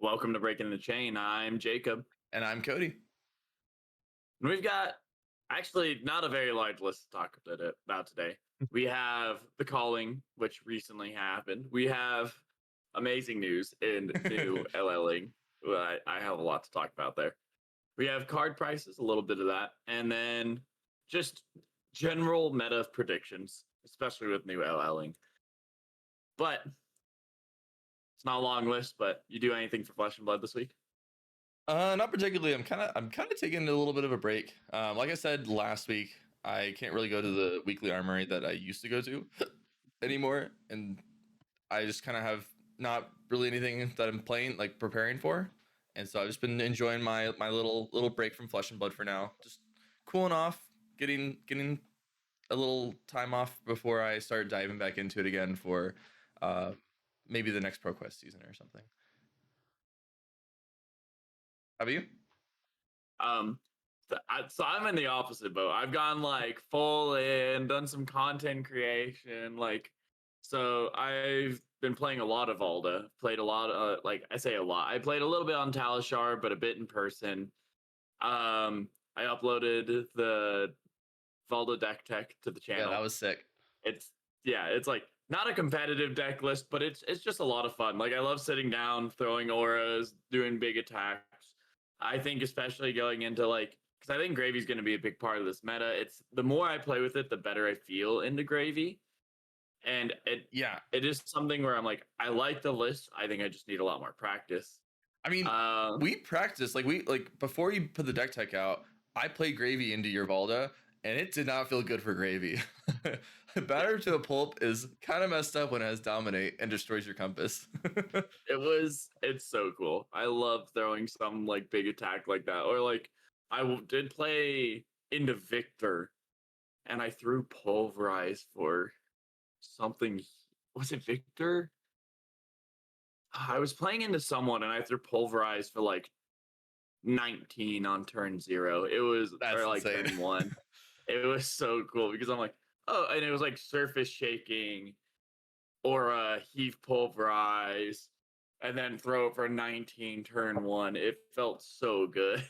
Welcome to Breaking the Chain. I'm Jacob. And I'm Cody. And we've got actually not a very large list to talk about today. We have The Calling, which recently happened. We have amazing news in new LLing. I have a lot to talk about there. We have card prices, a little bit of that, and then just general meta predictions, especially with new LLing. But it's not a long list, but you do anything for Flesh and Blood this week? Not particularly. I'm kind of taking a little bit of a break. Like I said last week, I can't really go to the weekly armory that I used to go to anymore, and I just kind of have not really anything that I'm playing, like preparing for, and so I've just been enjoying my little break from Flesh and Blood for now, just cooling off, getting a little time off before I start diving back into it again for uh maybe the next ProQuest season or something. How about you? Um, so I'm in the opposite boat. I've gone like full in, done some content creation. So I've been playing a lot of Valda. Played a lot of, I say a lot. I played a little bit on Talishar, but a bit in person. I uploaded the Valda deck tech to the Yeah, channel. that was sick. It's it's like not a competitive deck list, but it's just a lot of fun. Like I love sitting down, throwing auras, doing big attacks. I think especially going into because I think Gravy's going to be a big part of this meta. It's the more I play with it, the better I feel into Gravy, and Yeah, it is something where I'm like, I like the list. I think I just need a lot more practice. I mean, Um, we practiced like before you put the deck tech out. I played Gravy into your Valda, and it did not feel good for Gravy. Batter to a pulp is kind of messed up when it has dominate and destroys your compass. it's so cool. I love throwing some like big attack like that, or like did play into Victor, and I threw Pulverize for something. Was it Victor? I was playing into someone and I threw Pulverize for like 19 on turn 0. It was That's or like insane. turn 1. It was so cool because I'm like, oh, and it was like surface shaking or heave Pulverize and then throw it for 19 turn 1. It felt so good.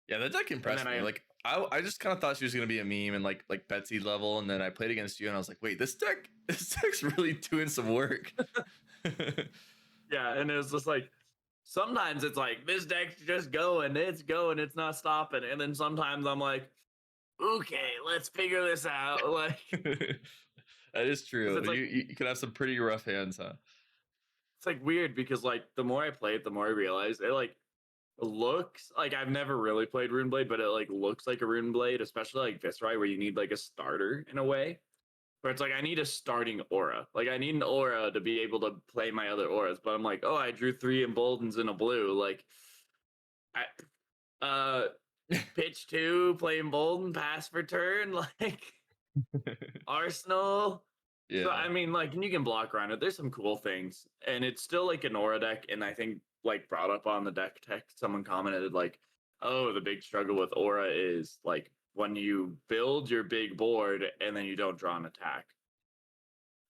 Yeah, that deck And then impressed me. Like I just kind of thought she was gonna be a meme and like Betsy level, and then I played against you and I was like, wait, this deck's really doing some work. yeah, and it was just like sometimes it's like this deck's just going, it's not stopping. And then sometimes I'm like, okay, let's figure this out. Like, That is because true. it's like You could have some pretty rough hands, huh? it's like weird because like the more I play it, the more I realize it like looks like I've never really played Runeblade, but it like looks like a Runeblade, especially like Viscerai, where you need like a starter in a way. Where it's like I need a starting aura. Like I need an aura to be able to play my other auras. But I'm like, oh, I drew 3 emboldens in a blue. Like I pitch 2, play embolden, pass for turn, like Arsenal. So Yeah. I mean, like, and you can block around it. There's some cool things, and it's still like an aura deck. And I think like brought up on the deck tech, someone commented like, "Oh, the big struggle with aura is like when you build your big board and then you don't draw an attack."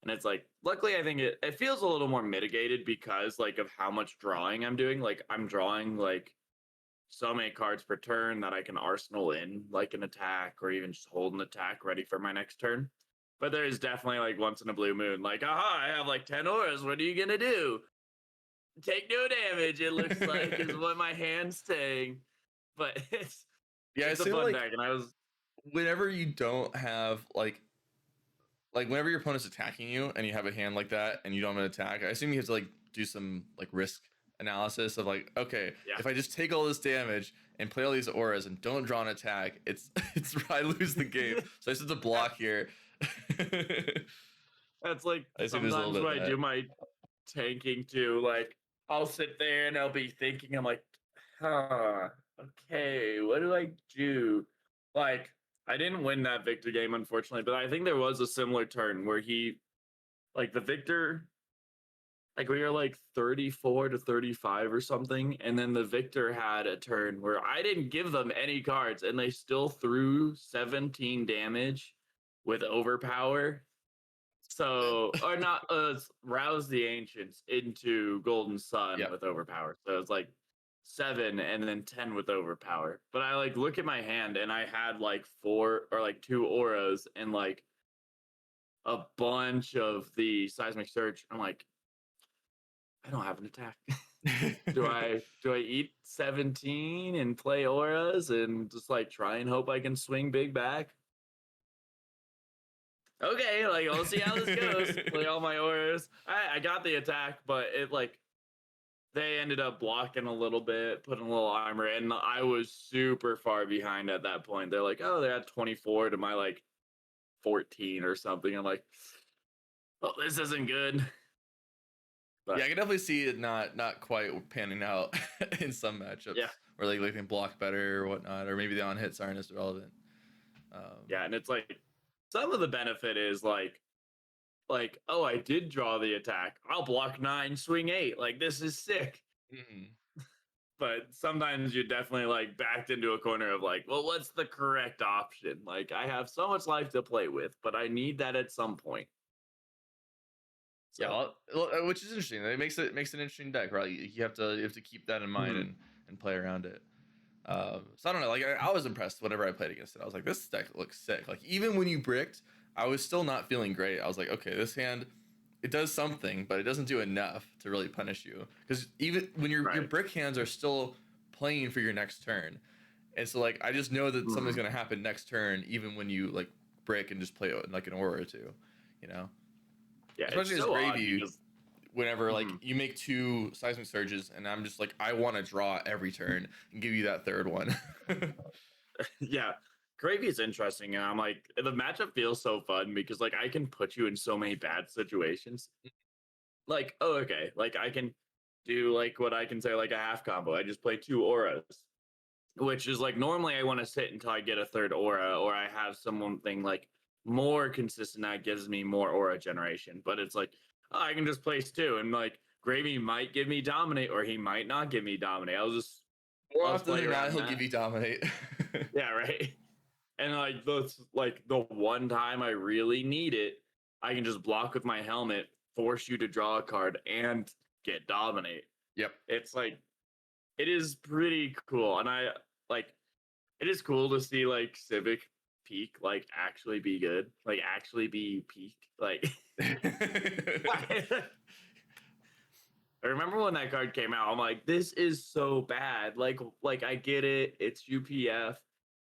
And it's like, luckily, I think it feels a little more mitigated because like of how much drawing I'm doing. Like I'm drawing like so many cards per turn that I can arsenal in like an attack or even just hold an attack ready for my next turn. But there is definitely like once in a blue moon, like, aha, I have like 10 auras. What are you gonna do? Take no damage, it looks like, is what my hand's saying. But Yeah, I it's a assume fun like deck, and I was whenever you don't have like whenever your opponent's attacking you and you have a hand like that and you don't have an attack, I assume you have to like do some like risk analysis of like, okay, yeah. if I just take all this damage and play all these auras and don't draw an attack, it's I lose the game. So I just have to block here. That's like I assume there's a little sometimes bit when of I that. do my tanking too, like I'll sit there and I'll be thinking, I'm like, huh, okay, what do I do? Like, I didn't win that Victor game, unfortunately, but I think there was a similar turn where like the Victor, like we were like 34 to 35 or something, and then the Victor had a turn where I didn't give them any cards, and they still threw 17 damage with overpower. So, or not, rouse the ancients into Golden Sun Yep. with overpower. So it's like 7 and then 10 with overpower. But I like look at my hand and I had like 4 or like 2 auras and like a bunch of the seismic surge. I'm like, I don't have an attack. Do I eat 17 and play auras and just like try and hope I can swing big back? Okay, like I'll see how this goes. Play all my auras. I got the attack, but it like they ended up blocking a little bit, putting a little armor, and I was super far behind at that point. They're like, oh, they're at 24 to my like 14 or something. I'm like, oh, this isn't good. But Yeah, I can definitely see it not quite panning out in some matchups yeah, where like they can block better or whatnot, or maybe the on hits aren't as relevant. yeah, and it's like some of the benefit is like, oh, I did draw the attack. I'll block 9, swing 8. Like this is sick. Mhm. But sometimes you're definitely like backed into a corner of like, well, what's the correct option? Like I have so much life to play with, but I need that at some point. Yeah, So, which is interesting. It makes an interesting deck, right? You have to keep that in mind mhm, and play around it. So I don't know. Like I was impressed whenever I played against it. I was like, this deck looks sick. Like even when you bricked, I was still not feeling great. I was like, okay, this hand, it does something, but it doesn't do enough to really punish you. Because even when your right. brick hands are still playing for your next turn, and so like I just know that something's Mhm. gonna happen next turn, even when you like brick and just play like an aura or two, you know. Yeah, it's Especially as so odd gravy, because whenever like mhm, you make 2 seismic surges, and I'm just like I want to draw every turn and give you that third one. yeah, gravy is interesting, and I'm like the matchup feels so fun because like I can put you in so many bad situations. Like, oh, okay, like I can do like what I can say like a half combo. I just play 2 auras, which is like normally I want to sit until I get a third aura or I have something like more consistent that gives me more aura generation. But it's like, oh, I can just place 2 and like Gravy might give me dominate or he might not give me dominate. More I'll just often play than not, around he'll give that. you dominate. Yeah, right. And like the one time I really need it, I can just block with my helmet, force you to draw a card and get dominate. Yep. It's like it is pretty cool. And I like it is cool to see like Civic peak like actually be good, like actually be peak. Like I remember when that card came out, I'm like, this is so bad. Like I get it, it's UPF,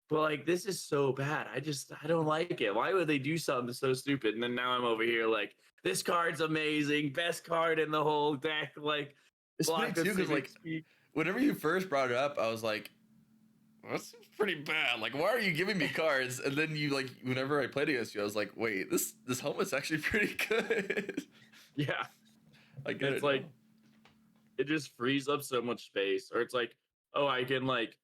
but like this is so bad. I don't like it. Why would they do something so stupid? And then now I'm over here like this card's amazing, best card in the whole deck. Like It's funny block the too, because Civic like speak. whenever you first brought it up, I was like, that's pretty bad. Like, why are you giving me cards? And then you like, whenever I played against you, I was like, wait, this helmet's actually pretty good. Yeah. I get It's it now. like it just frees up so much space. Or it's like, oh, I can like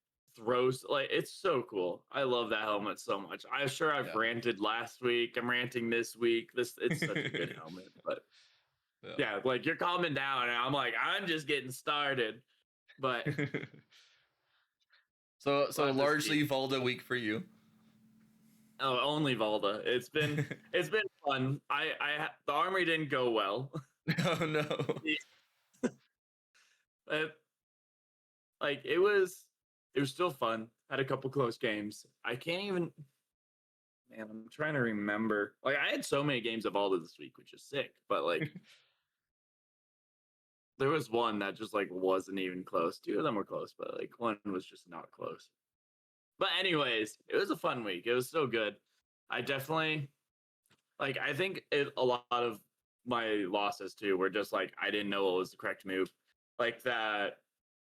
like it's so cool. I love that helmet so much. I'm sure I've Yeah. ranted last week. I'm ranting this week. This it's such a good helmet. But yeah, like you're calming down and I'm like, I'm just getting started. But Yeah. we'll So have to see. largely Volda week for you. Oh, only Valda. It's been fun. The armory didn't go well. Oh no. But like it was still fun. Had a couple close games. I can't even man, I'm trying to remember. Like I had so many games of Alda this week, which is sick. But like there was one that just like wasn't even close. 2 of them were close, but like one was just not close. But anyways, it was a fun week. It was so good. I definitely like I think a lot of my losses too were just like I didn't know what was the correct move. Like that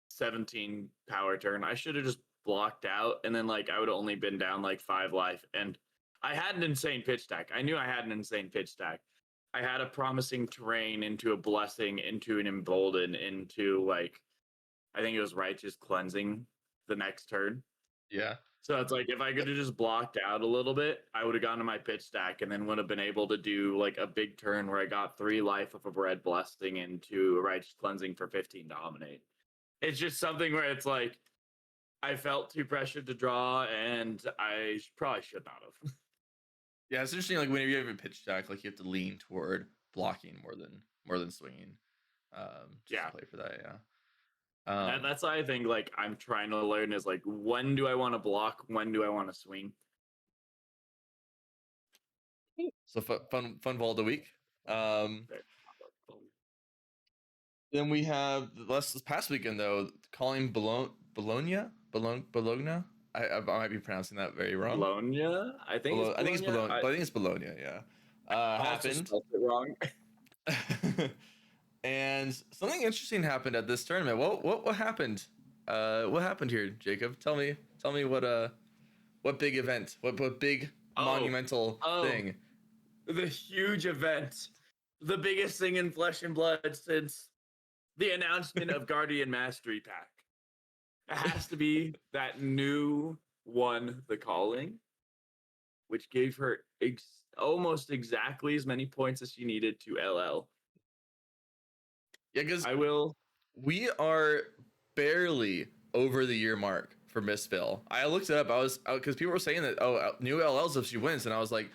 17 power turn, I should have just blocked out and then like I would have only been down like 5 life and I had an insane pitch stack. I knew I had an insane pitch stack. I had a promising terrain into a blessing into an embolden into like I think it was righteous cleansing the next turn. Yeah. So it's like if I could have just blocked out a little bit, I would have gone to my pitch stack and then would have been able to do like a big turn where I got 3 life of a red blessing into a righteous cleansing for 15 dominate. It's just something where it's like I felt too pressured to draw and I probably should not have. Yeah, it's interesting. Like whenever you have a pitch deck, like you have to lean toward blocking more than swinging, just to Yeah. play for that. Yeah. That's why I think like I'm trying to learn is like when do I want to block? When do I want to swing? So fun ball of the week. Um, There. then we have this past weekend though, calling Bologna. I might be pronouncing that very wrong. Bologna? I think it's I think it's Bologna. Bologna, but I think it's Bologna. Yeah, I also happened. spelled it wrong. And something interesting happened at this tournament. What happened? What happened here, Jacob? Tell me what big event? What big Oh, monumental oh, thing? the huge event. The biggest thing in Flesh and Blood since the announcement of Guardian Mastery Pack. It has to be that new one, The Calling, which gave her almost exactly as many points as she needed to LL. Yeah, because I will. we are barely over the year mark for Missville. I looked it up. I was because people were saying that new LLs if she wins, and I was like,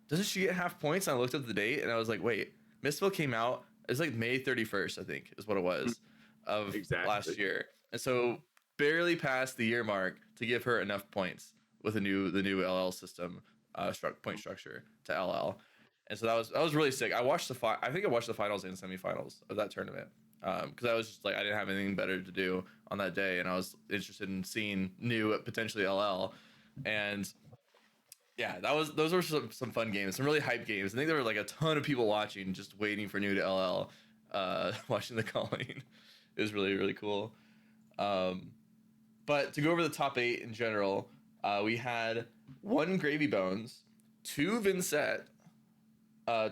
doesn't she get half points? And I looked up the date, and I was like, wait, Missville came out. It's like May 31st, I think, is what it was of last Exactly. year, and so barely past the year mark to give her enough points with the new LL system point structure to LL. And so that was really sick. I think I watched the finals and semifinals of that tournament because I was just like I didn't have anything better to do on that day, and I was interested in seeing new potentially LL, and yeah, those were some fun games, some really hype games. I think there were like a ton of people watching, just waiting for new to LL, watching the calling. It was really cool. Um, but to go over the top 8 in general, we had one Gravy Bones, two Vincent,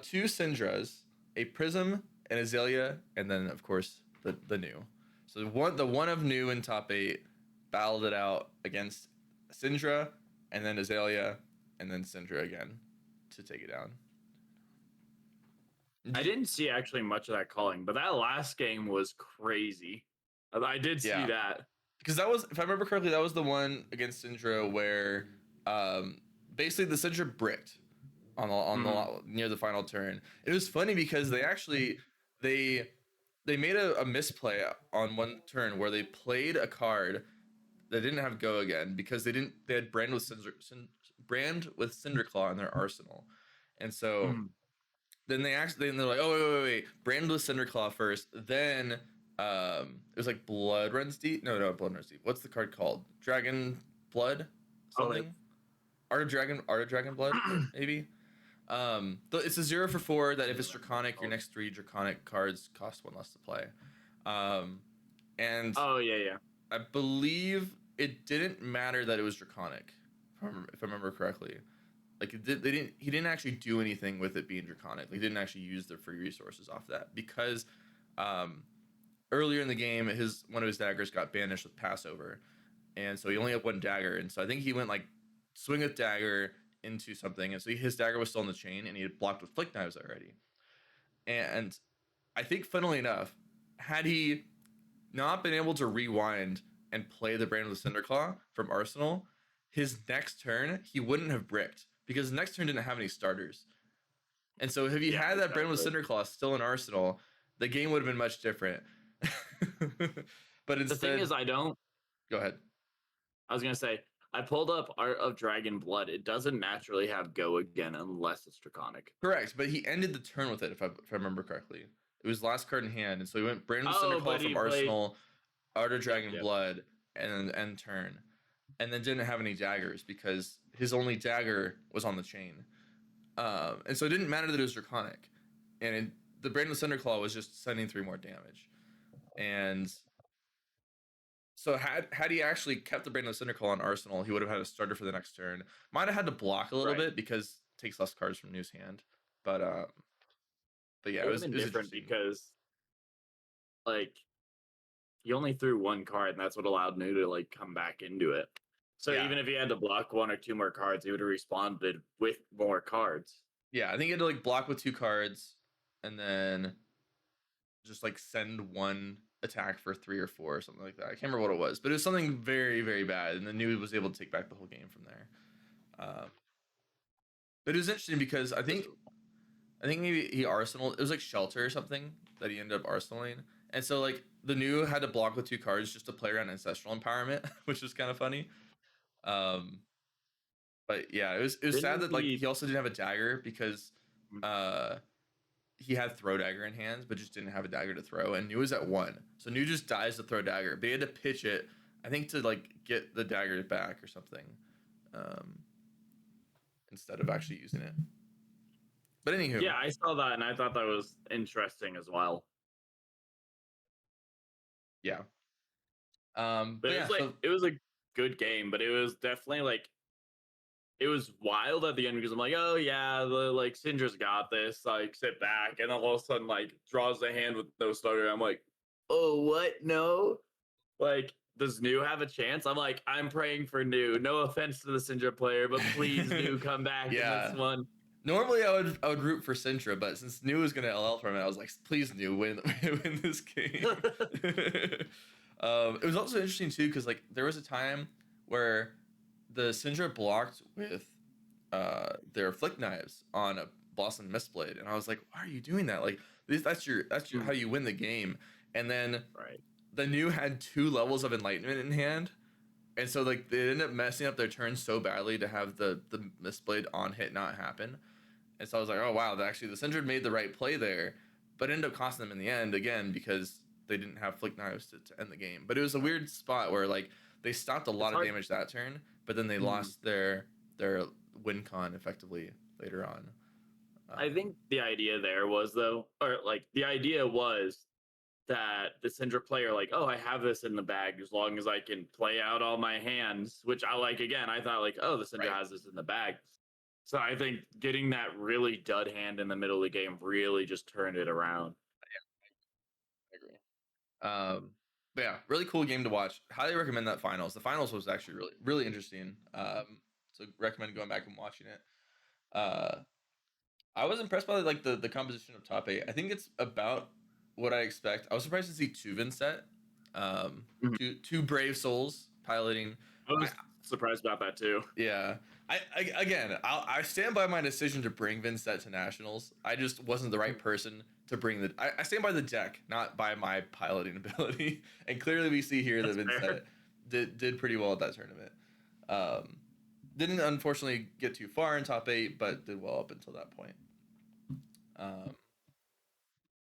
two Syndras, a Prism, an Azalea, and then of course the new. So the one of new in top 8 battled it out against Syndra, and then Azalea, and then Syndra again to take it down. I didn't see actually much of that calling, but that last game was crazy. I did see Yeah, that. because that was, if I remember correctly, that was the one against Syndra where um, basically the Syndra bricked on Mhm. the near the final turn. It was funny because they they made a misplay on one turn where they played a card that didn't have go again because they had brand with Cinderclaw in their arsenal, and so Mhm. then they're like, oh wait, brand with Cinderclaw first, then it was like Blood Runs Deep. No, Blood Runs Deep. What's the card called? Dragon Blood Okay. something. Art of Dragon Blood maybe. It's a 0 for 4 that if it's draconic, your next 3 draconic cards cost 1 less to play. Um, and Oh yeah, yeah. I believe it didn't matter that it was draconic, if I remember correctly. Like he didn't actually do anything with it being draconic. Like, he didn't actually use the free resources off that because um, earlier in the game, one of his daggers got banished with Passover, and so he only had one dagger. And so I think he went like swing with dagger into something, and so his dagger was still in the chain, and he had blocked with flick knives already. And I think, funnily enough, had he not been able to rewind and play the Brand of the Cinderclaw from Arsenal, his next turn he wouldn't have bricked because the next turn didn't have any starters. And so if he Yeah, had that Brand of the exactly. Cinderclaw still in Arsenal, the game would have been much different. But The thing instead, is, go ahead. I was gonna say, I pulled up Art of Dragon Blood. It doesn't naturally have go again unless it's draconic. Correct, but he ended the turn with it, if I remember correctly. It was last card in hand, and so he went Brand of the Oh, Cinderclaw but he from played. Arsenal, Art of Yep, Dragon yep. Blood, and then end turn, and then didn't have any daggers because his only dagger was on the chain, and so it didn't matter that it was draconic, and the Brand of the Cinderclaw was just sending 3 more damage, and so had he actually kept the Brand of the Cinderclaw on Arsenal, he would have had a starter for the next turn. Might have had to block a little Right. bit because it takes less cards from New's hand, but yeah, It would have it been was different interesting. because like he only threw one card, and that's what allowed New to like come back into it. So Yeah, even if he had to block 1 or 2 more cards, he would have responded with more cards. yeah. I think he had to like block with 2 cards, and then just like send one attack for 3 or 4 or something like that. I can't remember what it was, but it was something very bad. And then New was able to take back the whole game from there. Um, But it was interesting because I think maybe he arsenal. It was like shelter or something that he ended up arsenaling, and so like the new had to block with 2 cards just to play around ancestral empowerment, which was kind of funny. Um, but yeah, it was sad Didn't that like he he? also didn't have a dagger because uh he had throw dagger in hands, but just didn't have a dagger to throw, and New was at 1, so New just dies to throw dagger. But he had to pitch it, I think, to like get the dagger back or something, um, instead of actually using it. But anywho, Yeah, I saw that and I thought that was interesting as well. yeah. But But yeah, so it was a good game, but it was definitely like it was wild at the end because I'm like, oh yeah, the like Syndra's got this, like sit back, and then all of a sudden like draws the hand with no starter. I'm like, oh what? No, like does New have a chance? I'm like, I'm praying for New. No offense to the Syndra player, but please New come back in this yeah. one. Normally, I would root for Sintra, but since New was gonna LL from it, I was like, please, New, win win this game. It was also interesting too because like there was a time where the Syndra blocked with their flick knives on a Blossom Mistblade, and I was like, why are you doing that? Like that's your how Mm, you win the game. And then right. the New had 2 levels of enlightenment in hand, and so like they ended up messing up their turn so badly to have the Mistblade on hit not happen. And so I was like, oh wow, actually the Syndra made the right play there, but ended up costing them in the end again because they didn't have flick knives to end the game. But it was a weird spot where like they stopped a It's lot of hard. damage that turn, but then they Mm. lost their win con effectively later on. I Um, think the idea there was though, or like the idea was that the Syndra player, like, oh, I have this in the bag as long as I can play out all my hands, which I like. Again, I thought like, oh, the Syndra right. has this in the bag. So I think getting that really dud hand in the middle of the game really just turned it around. I agree. But yeah, really cool game to watch. Highly recommend that finals. The finals was actually really interesting. So recommend going back and watching it. Uh, I was impressed by like the composition of top 8. I think it's about what I expect. I was surprised to see 2 Vincent, Mhm. two brave souls piloting. I I was surprised about that too. Yeah. I stand by my decision to bring Vincent to nationals. I just wasn't the right person to bring the. I stand by the deck, not by my piloting ability. And clearly, we see here that That's Vincent fair. did pretty well at that tournament. Um, didn't unfortunately get too far in top 8, but did well up until that point. Um,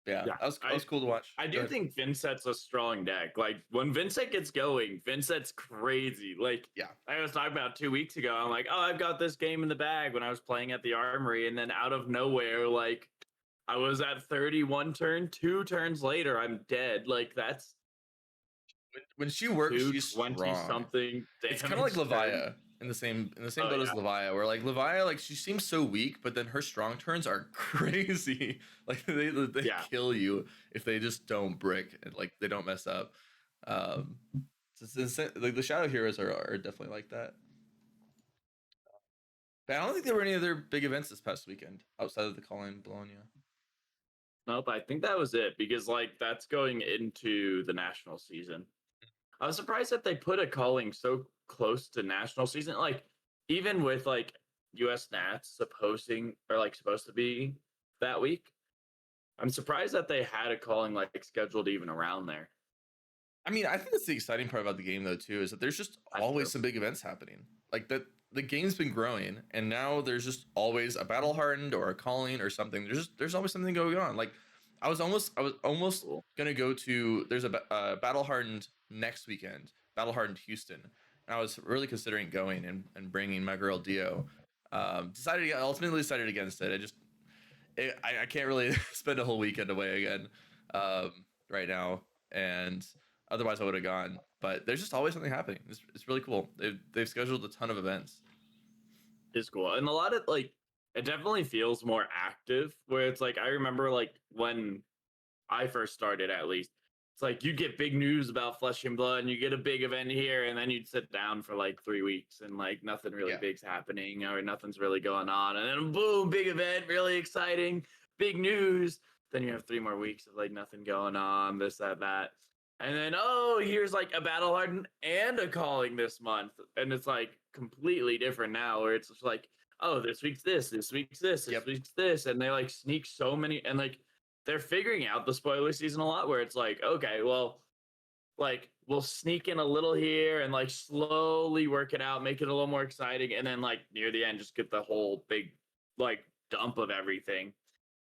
yeah, Yeah, that was cool to watch. I Go do ahead. think Vincent's a strong deck. Like when Vincent gets going, Vincent's crazy. Like Yeah. I was talking about 2 weeks ago. I'm like, oh, I've got this game in the bag when I was playing at the Armory, and then out of nowhere, like I was at 31 turn, 2 turns later, I'm dead. Like that's When she works, she's 220 strong. something It's kind of like damage turn. Levia in the same Oh boat as yeah, Levia, where like Levia, like she seems so weak, but then her strong turns are crazy. Like they yeah. kill you if they just don't brick and like they don't mess up. Um, like the shadow heroes are definitely like that. But I don't think there were any other big events this past weekend outside of the Colin Bologna. Nope, I think that was it because like that's going into the national season. I was surprised that they put a calling so close to national season. Like, even with like US Nats supposed to be that week. I'm surprised that they had a calling like scheduled even around there. I mean, I think that's the exciting part about the game, though, too, is that there's just That's always true. some big events happening. Like that, the game's been growing, and now there's just always a battle hardened or a calling or something. There's always something going on. Like I was almost Cool. gonna go to there's a battle hardened next weekend, battle hardened Houston, and I was really considering going and bringing my girl Dio. Ultimately decided against it. I can't really spend a whole weekend away again, right now, and otherwise I would have gone. But there's just always something happening. It's really cool. They've scheduled a ton of events. Is cool. And a lot of like it definitely feels more active where it's like I remember like when I first started at least. It's like you get big news about Flesh and Blood and you get a big event here and then you'd sit down for like 3 weeks and like nothing really Yeah, big's happening or nothing's really going on. And then boom, big event, really exciting, big news. Then you have 3 more weeks of like nothing going on, this, that. And then, oh, here's like a Battle Hardened and a calling this month. And it's like completely different now where it's just like, oh, this week's this week's this Yep. week's this, and they like sneak so many, and like they're figuring out the spoiler season a lot, where it's like, okay, well, like we'll sneak in a little here and like slowly work it out, make it a little more exciting, and then like near the end, just get the whole big like dump of everything.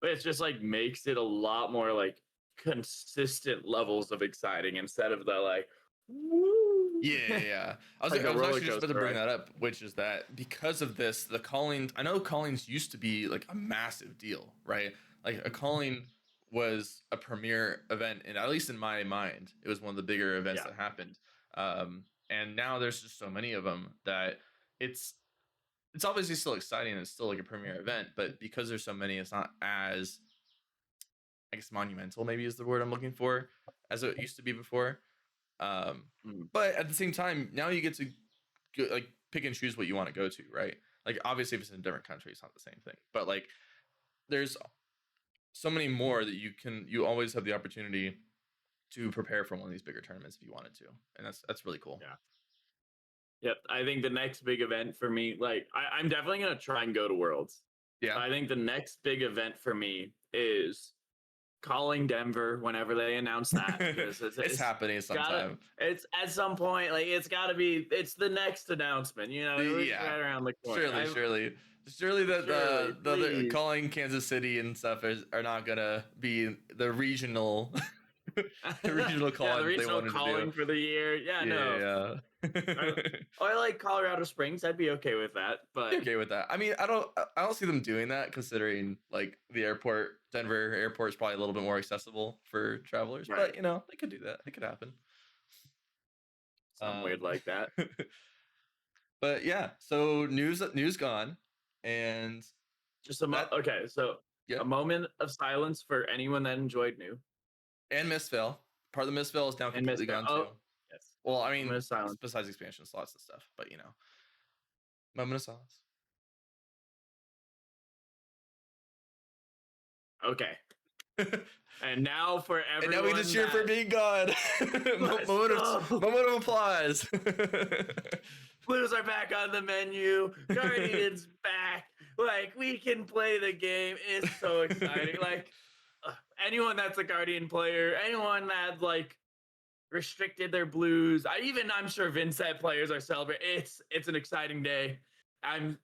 But it's just like makes it a lot more like consistent levels of exciting instead of the like, woo, Yeah. I was like a roller actually just about to coaster bring ride. that up, which is that because of this, the calling. I know callings used to be like a massive deal, right? Like a calling was a premier event, and at least in my mind, it was one of the bigger events Yeah. that happened. And now there's just so many of them that it's it's obviously still exciting and it's still like a premier event, but because there's so many, it's not as, I guess, monumental maybe is the word I'm looking for, as it used to be before. Um, Mm. but at the same time, now you get to go, like pick and choose what you want to go to, right? Like obviously, if it's in a different country, it's not the same thing. But like, there's so many more that you always have the opportunity to prepare for one of these bigger tournaments if you wanted to, and that's really cool. Yeah. Yep. I think the next big event for me, like I'm definitely gonna try and go to Worlds. Yeah, I think the next big event for me is calling Denver whenever they announce that, because it's happening gotta sometime. it's at some point, like it's gotta be, it's the next announcement, it's Yeah, right around the corner. surely that Surely, the other please. calling Kansas City and stuff are not gonna be the regional the regional Yeah, the calling that they regional wanted to do. calling for the year. Yeah, no. I, Yeah. I like Colorado Springs. I'd be okay with that, Be but okay with that. I mean, I don't see them doing that considering like the airport, Denver airport is probably a little bit more accessible for travelers, right, but they could do that. It could happen. something weird Um, like that. but yeah, so news gone, and Just a that okay, so a yep, moment of silence for anyone that enjoyed New and Mistveil. Part of the Mistveil is now and completely missed it. gone Oh, too. yes, Well, I moment mean, of silence. besides expansion slots and stuff, but moment of silence. Okay, and now for And now we just everyone cheer for that being gone. let's go. Moment of applause. Blues are back on the menu. Guardians back. Like we can play the game. It's so exciting. Like anyone that's a Guardian player, anyone that like restricted their blues. I'm sure Vincent players are celebrating. It's an exciting day. I'm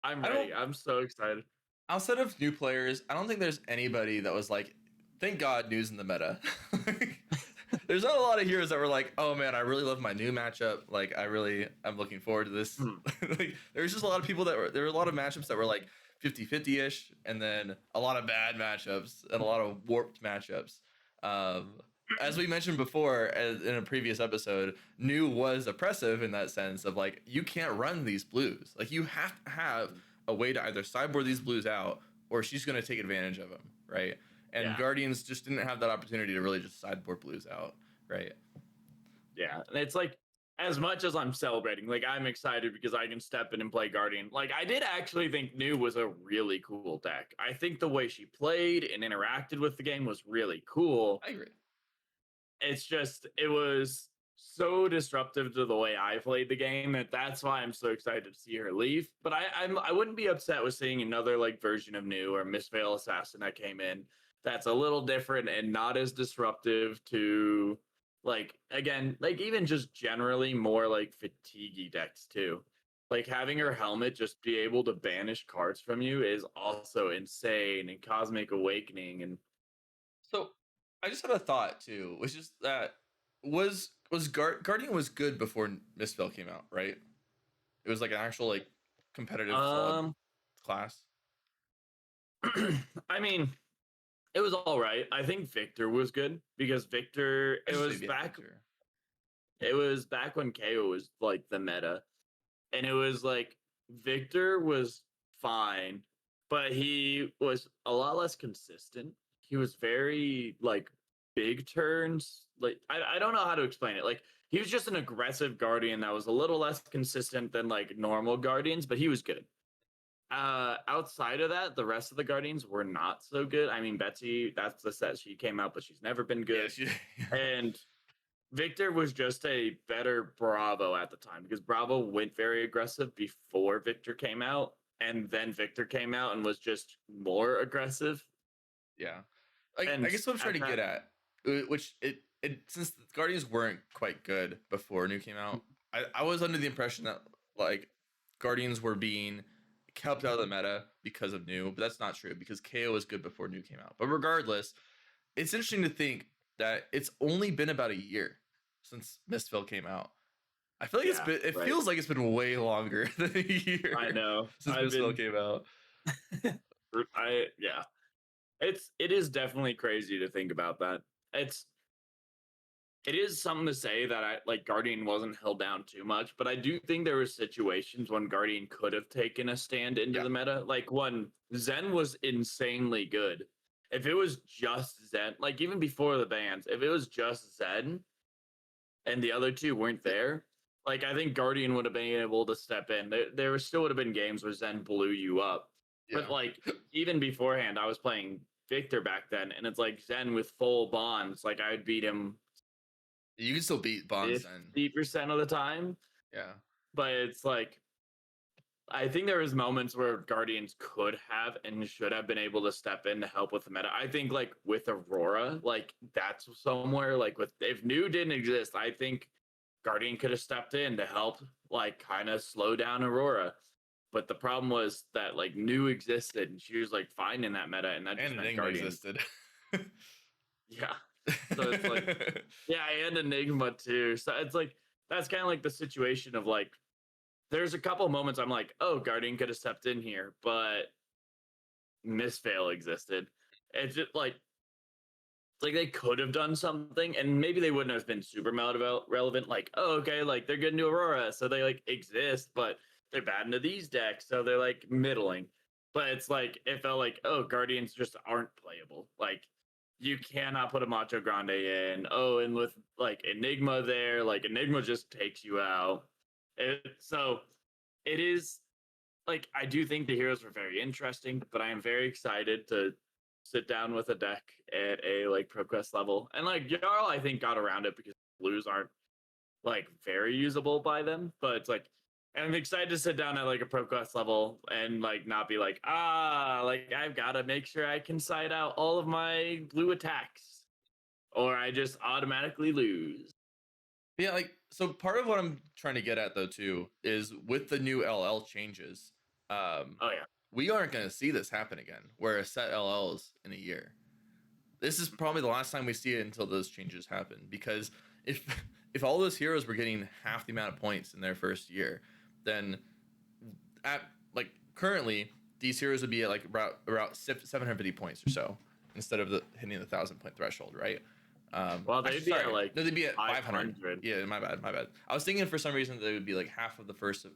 I'm I don't. ready. I'm so excited. Outside of new players, I don't think there's anybody that was like, thank God news in the meta. There's not a lot of heroes that were like, oh man, I really love my new matchup. Like I'm looking forward to this. Hmm. Like, there's just a lot of people there were a lot of matchups that were like 50-50 ish, and then a lot of bad matchups and a lot of warped matchups. Um, as we mentioned before in a previous episode, new was oppressive in that sense of like you can't run these blues. Like you have to have a way to either sideboard these blues out or she's going to take advantage of them, right? And Yeah, Guardians just didn't have that opportunity to really just sideboard blues out, right? yeah. And it's like as much as I'm celebrating, like I'm excited because I can step in and play Guardian. Like I did actually think New was a really cool deck. I think the way she played and interacted with the game was really cool. I agree. It's just it was so disruptive to the way I played the game that's why I'm so excited to see her leave. But I wouldn't be upset with seeing another like version of New or Miss Veil Assassin that came in that's a little different and not as disruptive to like again like even just generally more like fatiguey decks too. Like having her helmet just be able to banish cards from you is also insane, and Cosmic Awakening and So I just had a thought too, which is that Guardian was good before Mistveil came out, right? It was like an actual like competitive solid um class. I mean, it was all right. I think Victor was good because Victor. I just leave it at Victor. It was back when KO was like the meta, and it was like Victor was fine, but he was a lot less consistent. He was very like big turns. Like I don't know how to explain it. Like he was just an aggressive guardian that was a little less consistent than like normal guardians, but he was good. Outside of that, the rest of the Guardians were not so good. I mean, Betsy, that's the set she came out, but she's never been Yeah, good. And Victor was just a better Bravo at the time because Bravo went very aggressive before Victor came out. and then Victor came out and was just more aggressive. Yeah. I And guess what I'm trying at to get that, at, which it since the Guardians weren't quite good before New came out, I was under the impression that like Guardians were being kept out of the meta because of New, but that's not true because KO was good before New came out. But regardless, it's interesting to think that it's only been about a year since Mistfall came out. I feel like yeah, it right. feels like it's been way longer than a year I know. since I've Mistfall been came out. yeah. It is definitely crazy to think about that. It's it is something to say that I like Guardian wasn't held down too much, but I do think there were situations when Guardian could have taken a stand into Yeah. the meta. Like when Zen was insanely good. If it was just Zen, like even before the bans, if it was just Zen and the other two weren't there, like I think Guardian would have been able to step in. There still would have been games where Zen blew you up. But Yeah. like even beforehand, I was playing Victor back then, and it's like Zen with full bonds, like I would beat him You can still beat Bonds then. 50% of the time. Yeah. But it's like I think there was moments where Guardians could have and should have been able to step in to help with the meta. I think like with Aurora, like that's somewhere like with if New didn't exist, I think Guardian could have stepped in to help like kind of slow down Aurora. But the problem was that like New existed and she was like fine in that meta, and that just And meant Enigma Guardian. existed. Yeah. So it's like, yeah, and Enigma too. So it's like that's kind of like the situation of like there's a couple moments I'm like, oh, Guardian could have stepped in here, but Misfail existed. It's just like they could have done something, and maybe they wouldn't have been super relevant. Like, oh, okay, like they're good into Aurora, so they like exist, but they're bad into these decks, so they're like middling. But it's like it felt like, oh, Guardians just aren't playable. Like you cannot put a Macho Grande in. Oh, and with like Enigma there, like Enigma just takes you out. So it is like I do think the heroes were very interesting, but I am very excited to sit down with a deck at a like ProQuest level. And like Jarl, I think got around it because blues aren't like very usable by them. But it's like and I'm excited to sit down at like a ProQuest level and like not be like, like I've got to make sure I can side out all of my blue attacks, or I just automatically lose. Yeah, like so part of what I'm trying to get at though too is with the new LL changes, Oh yeah. we aren't gonna see this happen again, where a set LLs in a year. This is probably the last time we see it until those changes happen. Because if if all those heroes were getting half the amount of points in their first year, then at like currently these heroes would be at like about 750 points or so instead of the hitting the 1,000 point threshold, right? Well, they'd be at like no, they'd be at 500. 500. Yeah, my bad. I was thinking for some reason they would be like half of the first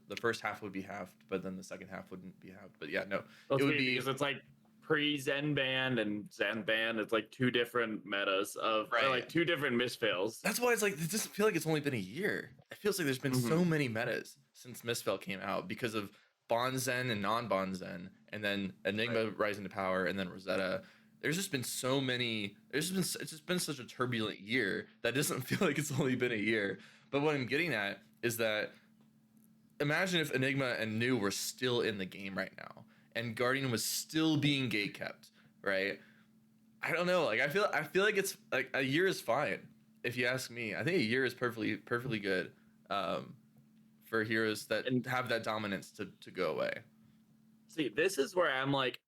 half would be halved, but then the second half wouldn't be halved. But yeah, no, Well, it would be because it's like pre-Zen band and Zen band. It's like two different metas of or right. like two different misfills. That's why it's like it doesn't feel like it's only been a year. It feels like there's been so many metas since Misfell came out because of Bond Zen and non-Bond Zen, and then Enigma rising to power, and then Rosetta. There's just been so many. It's just been such a turbulent year that doesn't feel like it's only been a year. But what I'm getting at is that imagine if Enigma and New were still in the game right now, and Guardian was still being gate kept, right? I don't know. Like I feel like it's like a year is fine. If you ask me, I think a year is perfectly good for heroes that And have that dominance to go away. see, this is where I'm like,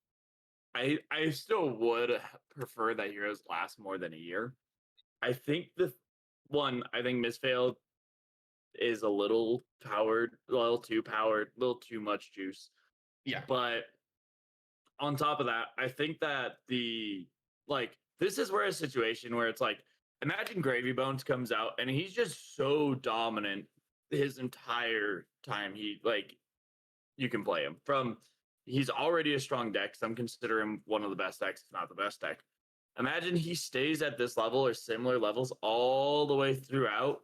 I still would prefer that heroes last more than a year. I think I think Misfailed is a little powered, a little too powered, a little too much juice. Yeah. But on top of that, I think that this is where a situation where it's like imagine Gravy Bones comes out and he's just so dominant his entire time he like you can play him from he's already a strong deck. Some consider him one of the best decks, if not the best deck. Imagine he stays at this level or similar levels all the way throughout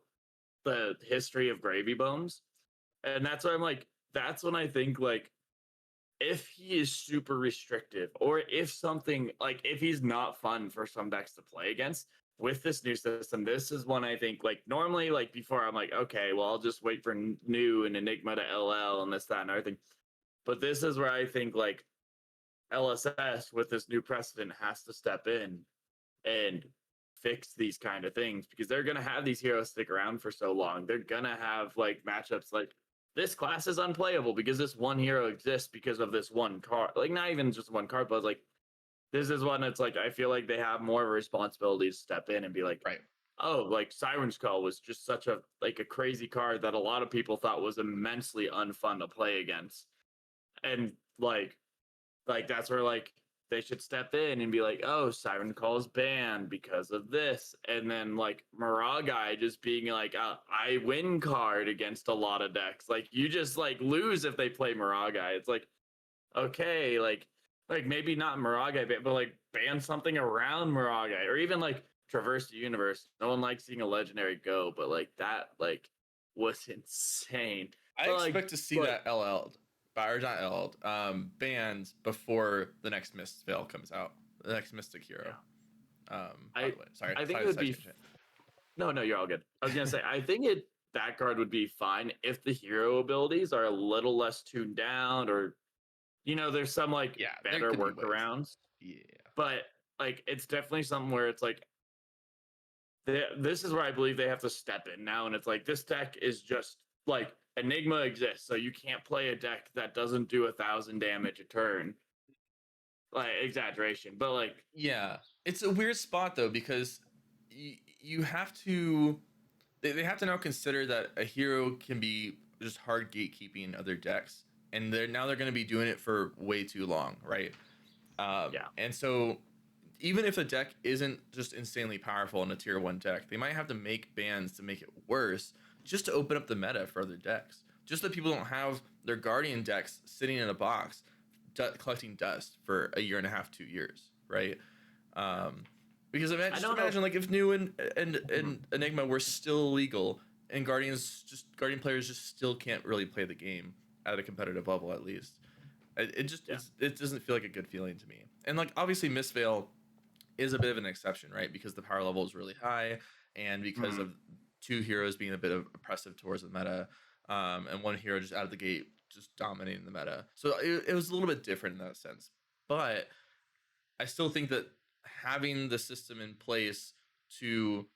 the history of Gravy Bones. And that's why I'm like, that's when I think like if he is super restrictive or if something like if he's not fun for some decks to play against with this new system, this is one I think like normally like before I'm like, okay, well I'll just wait for New and Enigma to LL and this, that, and everything. But this is where I think like LSS with this new precedent has to step in and fix these kind of things because they're gonna have these heroes stick around for so long. They're gonna have like matchups like this class is unplayable because this one hero exists because of this one card. Like not even just one card, but like this is one that's like I feel like they have more of a responsibility to step in and be like, Right. oh, like Siren's Call was just such a like a crazy card that a lot of people thought was immensely unfun to play against. And like that's where like they should step in and be like, oh, Siren Call is banned because of this. And then like Miragai just being like I win card against a lot of decks. Like you just like lose if they play Miragai. It's like, okay, like maybe not Miragai, but like ban something around Miragai, or even like traverse the universe. No one likes seeing a legendary go, but like that like was insane. I But like expect to see but that LL'd, or not LL'd, banned before the next Mist Veil comes out, the next Mystic Hero. yeah. By I the way, sorry, I think it side would be tangent. no, you're all good. I was gonna say I think it that card would be fine if the hero abilities are a little less tuned down, or there's some like Yeah, there better could be ways. workarounds. Yeah, But like it's definitely something where it's like this is where I believe they have to step in now, and it's like this deck is just like Enigma exists, so you can't play a deck that doesn't do 1,000 damage a turn. Like exaggeration, but like yeah. It's a weird spot though because you have to. They have to now consider that a hero can be just hard gatekeeping other decks, and they're going to be doing it for way too long, right? yeah, And so even if a deck isn't just insanely powerful in a tier 1 deck, they might have to make bans to make it worse just to open up the meta for other decks. Just that people don't have their Guardian decks sitting in a box collecting dust for a year and a half, 2 years, right? Um, because I just don't know. imagine like if New and Mhm. Enigma were still illegal and Guardian players just still can't really play the game at a competitive level at least. Yeah. It doesn't feel like a good feeling to me. And like obviously Mistveil is a bit of an exception, right? Because the power level is really high, and because Mhm. of two heroes being a bit of oppressive towards the meta, and one hero just out of the gate just dominating the meta. So it was a little bit different in that sense. But I still think that having the system in place to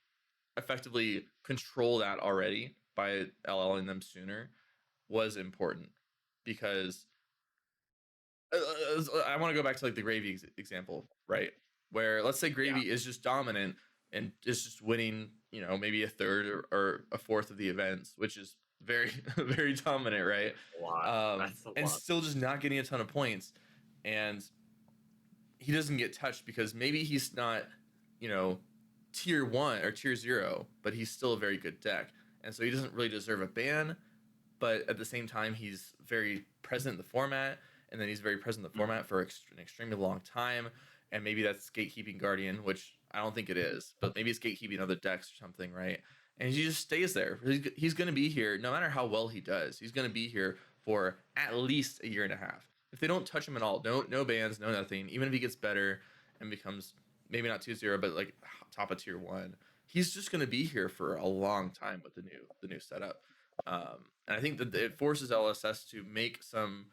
effectively control that already by LLing them sooner was important because I want to go back to like the Gravy example, right? Where let's say Yeah. Gravy is just dominant and is just winning, maybe a third or a fourth of the events, which is very, very dominant, right? A lot. That's a And lot. still just not getting a ton of points. And he doesn't get touched because maybe he's not, you know, tier 1 or tier 0, but he's still a very good deck. And so he doesn't really deserve a ban, but at the same time, he's very present in the format, and then he's very present in the Mhm. format for an extremely long time. And maybe that's gatekeeping Guardian, which I don't think it is, but maybe it's gatekeeping other decks or something, right? And he just stays there. He's going to be here no matter how well he does. He's going to be here for at least a year and a half. If they don't touch him at all, no bans, no nothing, even if he gets better and becomes maybe not 2-0, but like top of tier 1, he's just going to be here for a long time with the new setup. And I think that it forces LSS to make some,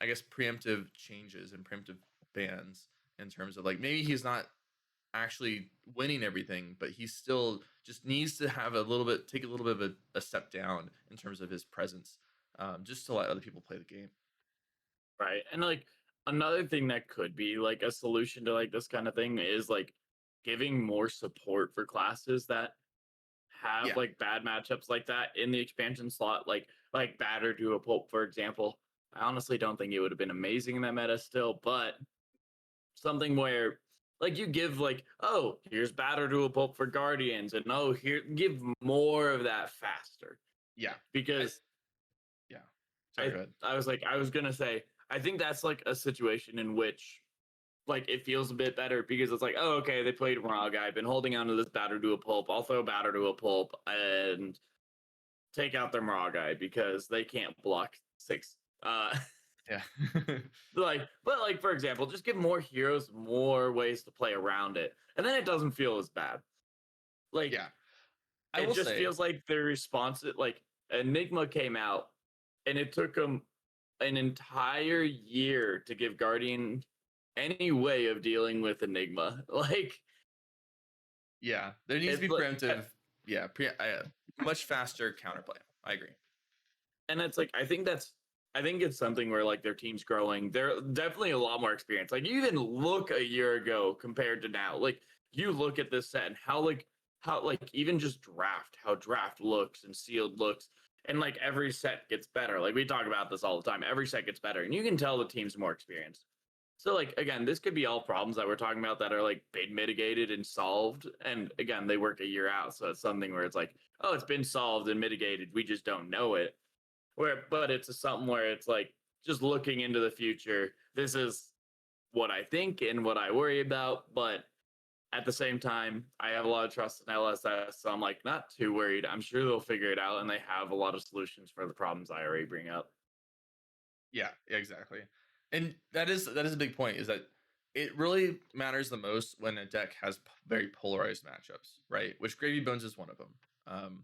I guess, preemptive changes and preemptive bans in terms of like maybe he's not actually winning everything, but he still just needs to have take a little bit of a step down in terms of his presence, just to let other people play the game. Right. And like another thing that could be like a solution to like this kind of thing is like giving more support for classes that have Yeah, like bad matchups like that in the expansion slot, like Batter to a Pulp, for example. I honestly don't think it would have been amazing in that meta still, but something where like you give like, oh, here's Batter to a Pulp for Guardians, and oh, here give more of that faster. yeah, I, Because yeah. Sorry, I go ahead. I was like I was gonna say I think that's like a situation in which like it feels a bit better because it's like, oh, okay, they played Raga. I've been holding on to this Batter to a Pulp. I'll throw Batter to a Pulp and take out their Raga because they can't block six. Yeah, But like for example, just give more heroes more ways to play around it, and then it doesn't feel as bad. Like yeah. I it will just say, feels like their response, like Enigma came out, and it took them an entire year to give Guardian any way of dealing with Enigma. Like Yeah, there needs to it's be like, preemptive. Yeah, much faster counterplay. I agree. and it's like I think it's something where like their team's growing. They're definitely a lot more experienced. Like you even look a year ago compared to now. Like you look at this set and how like even just draft, how draft looks and sealed looks. And like every set gets better. Like we talk about this all the time. Every set gets better. And you can tell the team's more experienced. So like again, this could be all problems that we're talking about that are like been mitigated and solved. And again, they work a year out. So it's something where it's like, oh, it's been solved and mitigated. We just don't know it but it's something where it's like just looking into the future. This is what I think and what I worry about, but at the same time, I have a lot of trust in LSS, so I'm like not too worried. I'm sure they'll figure it out, and they have a lot of solutions for the problems I already bring up. Yeah, exactly. And that is a big point, is that it really matters the most when a deck has very polarized matchups, right? Which Gravy Bones is one of them.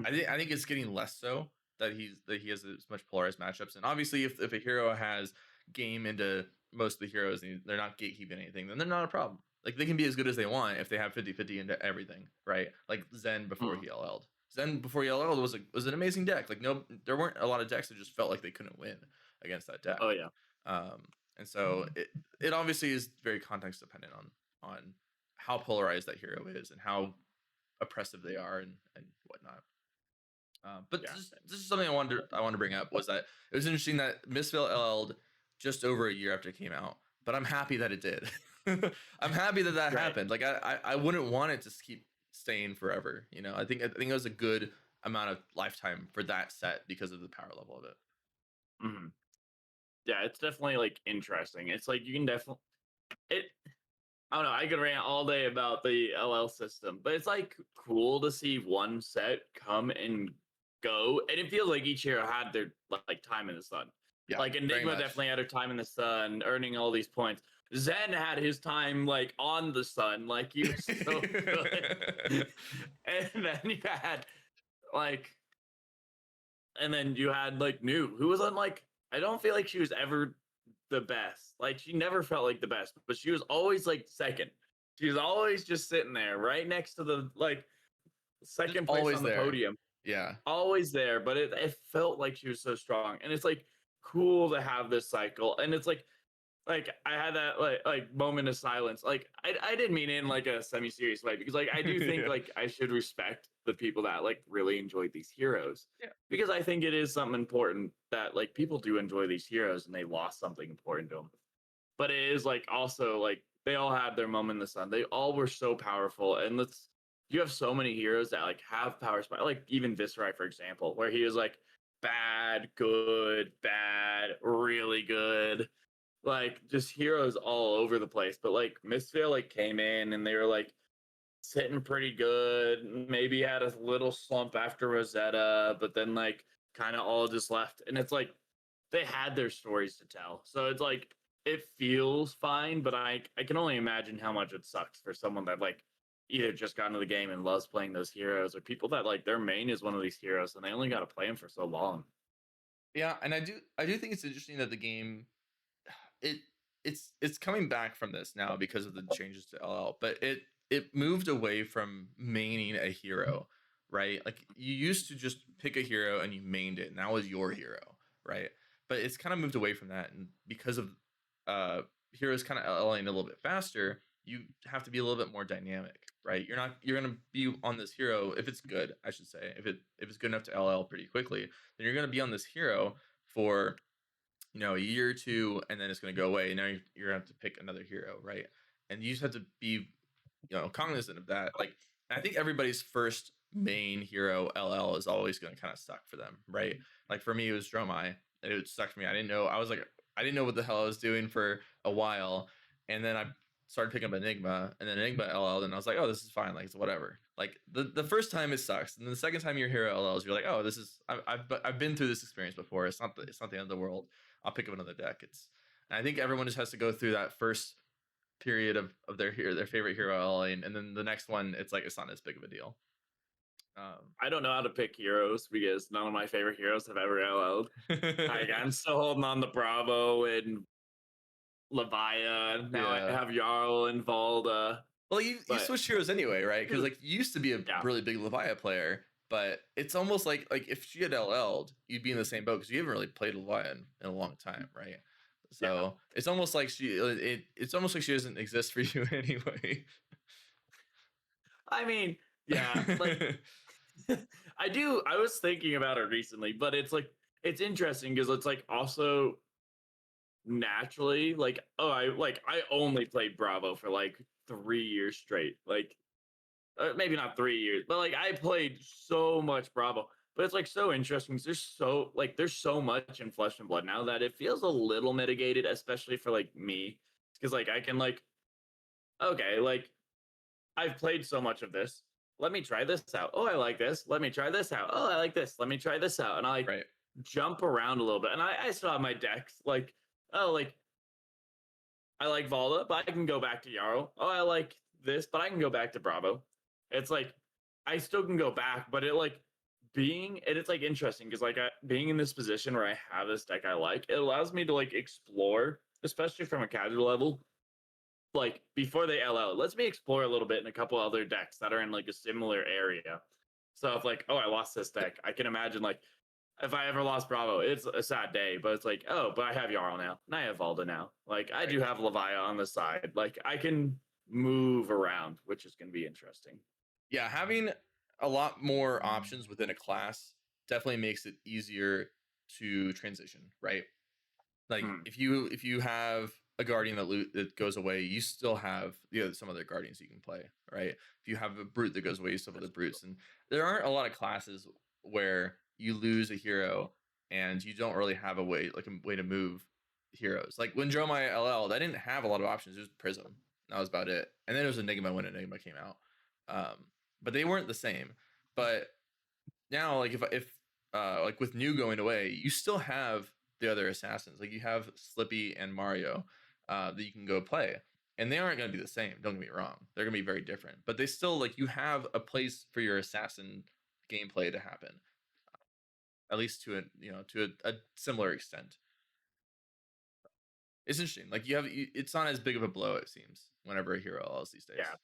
I think it's getting less so that he has as much polarized matchups. And obviously, if a hero has game into most of the heroes and they're not gatekeeping anything, then they're not a problem. Like they can be as good as they want if they have 50-50 into everything, right? Like Zen before Mm, he LL'd. Zen before he LL'd was an amazing deck. Like no, there weren't a lot of decks that just felt like they couldn't win against that deck. oh yeah. Um, and so it obviously is very context dependent on how polarized that hero is and how oppressive they are and whatnot. But Yeah. this is something I wanted to bring up, was that it was interesting that Misfell LL'd just over a year after it came out, but I'm happy that it did. I'm happy that that Right. happened. Like I wouldn't want it to keep staying forever. You know, I think it was a good amount of lifetime for that set because of the power level of it. Hmm. Yeah, it's definitely like interesting. It's like you can definitely it I don't know. I could rant all day about the LL system, but it's like cool to see one set come and go, and it feels like each hero had their like time in the sun. Yeah, Like very Enigma much. definitely had her time in the sun, earning all these points. Zen had his time like on the sun, like he was so good. And then you had like, and then you had like New, who was on like I don't feel like she was ever the best. Like she never felt like the best, but she was always like second. She was always just sitting there, right next to the like Just second place always on the there. podium, Yeah. always there. But it felt like she was so strong, and it's like cool to have this cycle. And it's like I had that like moment of silence. Like I didn't mean it in like a semi-serious way because like I do think Yeah. like I should respect the people that like really enjoyed these heroes Yeah. because I think it is something important that like people do enjoy these heroes and they lost something important to them. But it is like also like they all had their moment in the sun. They all were so powerful, and let's you have so many heroes that like have power spike, like even Viscerai for example, where he was like bad, really good, like just heroes all over the place. But like Misfit like came in and they were like sitting pretty good. Maybe had a little slump after Rosetta, but then like kind of all just left. And it's like they had their stories to tell. So it's like it feels fine, but I can only imagine how much it sucks for someone that like either just got into the game and loves playing those heroes or people that like their main is one of these heroes and they only got to play them for so long. Yeah, and I do think it's interesting that the game it it's coming back from this now because of the changes to LL, but it moved away from maining a hero, right? Like you used to just pick a hero and you mained it, and that was your hero, right? But it's kind of moved away from that, and because of uh heroes kind of LLing a little bit faster, you have to be a little bit more dynamic, right? You're gonna be on this hero if it's good, I should say. If it's good enough to LL pretty quickly, then you're gonna be on this hero for a year or two, and then it's going to go away. And now you're going to have to pick another hero, right? And you just have to be, cognizant of that. Like, I think everybody's first main hero LL is always going to kind of suck for them, right? Like for me, it was Dromai, and it sucked for me. I didn't know. I didn't know what the hell I was doing for a while, and then I started picking up Enigma, and then Enigma LL, and I was like, oh, this is fine. Like it's whatever. Like the first time it sucks, and then the second time your hero LLs, you're like, oh, this is I've been through this experience before. It's not the end of the world. I'll pick up another deck. And I think everyone just has to go through that first period of their favorite hero LA, and then the next one, it's like it's not as big of a deal. I don't know how to pick heroes because none of my favorite heroes have ever LL'd. I'm still holding on to Bravo and Levia. Now I Yeah. have Jarl and Valda. Well, you But switch heroes anyway, right? Because dude, like you used to be a yeah, really big Levia player, but it's almost like if she had LL'd, you'd be in the same boat because you haven't really played Levia in a long time, right? yeah. So it's almost like it's almost like she doesn't exist for you anyway. I mean, yeah, like I do. I was thinking about it recently, but it's like it's interesting because it's like also naturally like I only played Bravo for like 3 years straight. Like maybe not 3 years, but like I played so much Bravo. But it's like so interesting. 'Cause there's so much in Flesh and Blood now that it feels a little mitigated, especially for like me, because like I can like okay, like I've played so much of this. Let me try this out. Oh, I like this. Let me try this out. Oh, I like this. Let me try this out. And I like Right. jump around a little bit. And I still have my decks like, oh, like I like Valda, but I can go back to Yarrow. Oh, I like this, but I can go back to Bravo. It's like I still can go back, but it like being and it's like interesting because like being in this position where I have this deck I like, it allows me to like explore, especially from a casual level, like before they LL, lets me explore a little bit in a couple other decks that are in like a similar area. So if like, oh, I lost this deck, I can imagine like if I ever lost Bravo, it's a sad day, but it's like, oh, but I have Jarl now, and I have Valda now. Like I Right. do have Levia on the side. Like I can move around, which is going to be interesting. Yeah, having a lot more options within a class definitely makes it easier to transition, right? Like Hmm. if you have a guardian that goes away, you still have some other guardians you can play, right? If you have a brute that goes away, you still have other brutes, and there aren't a lot of classes where you lose a hero and you don't really have a way to move heroes. Like when Dromai LL, I didn't have a lot of options. It was Prism. That was about it. And then it was Enigma when Enigma came out. But they weren't the same. But now, like if like with New going away, you still have the other assassins. Like you have Slippy and Mario that you can go play, and they aren't going to be the same. Don't get me wrong; they're going to be very different. But they still like you have a place for your assassin gameplay to happen, at least to a similar extent. It's interesting. Like it's not as big of a blow it seems whenever a hero else these days. Yeah,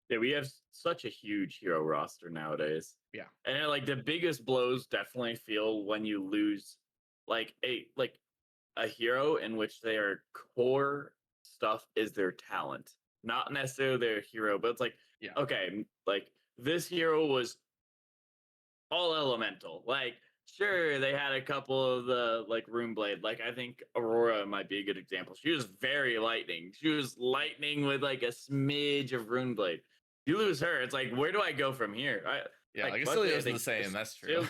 yeah, we have such a huge hero roster nowadays, Yeah, and like the biggest blows definitely feel when you lose like a hero in which their core stuff is their talent, not necessarily their hero, but it's like, yeah, okay, like this hero was all elemental. Like, sure, they had a couple of the like Rune Blade. Like, I think Aurora might be a good example. She was very lightning. She was lightning with like a smidge of Rune Blade. You lose her, it's like, where do I go from here? I yeah. like Like luckily Acilio I isn't the think same. That's true.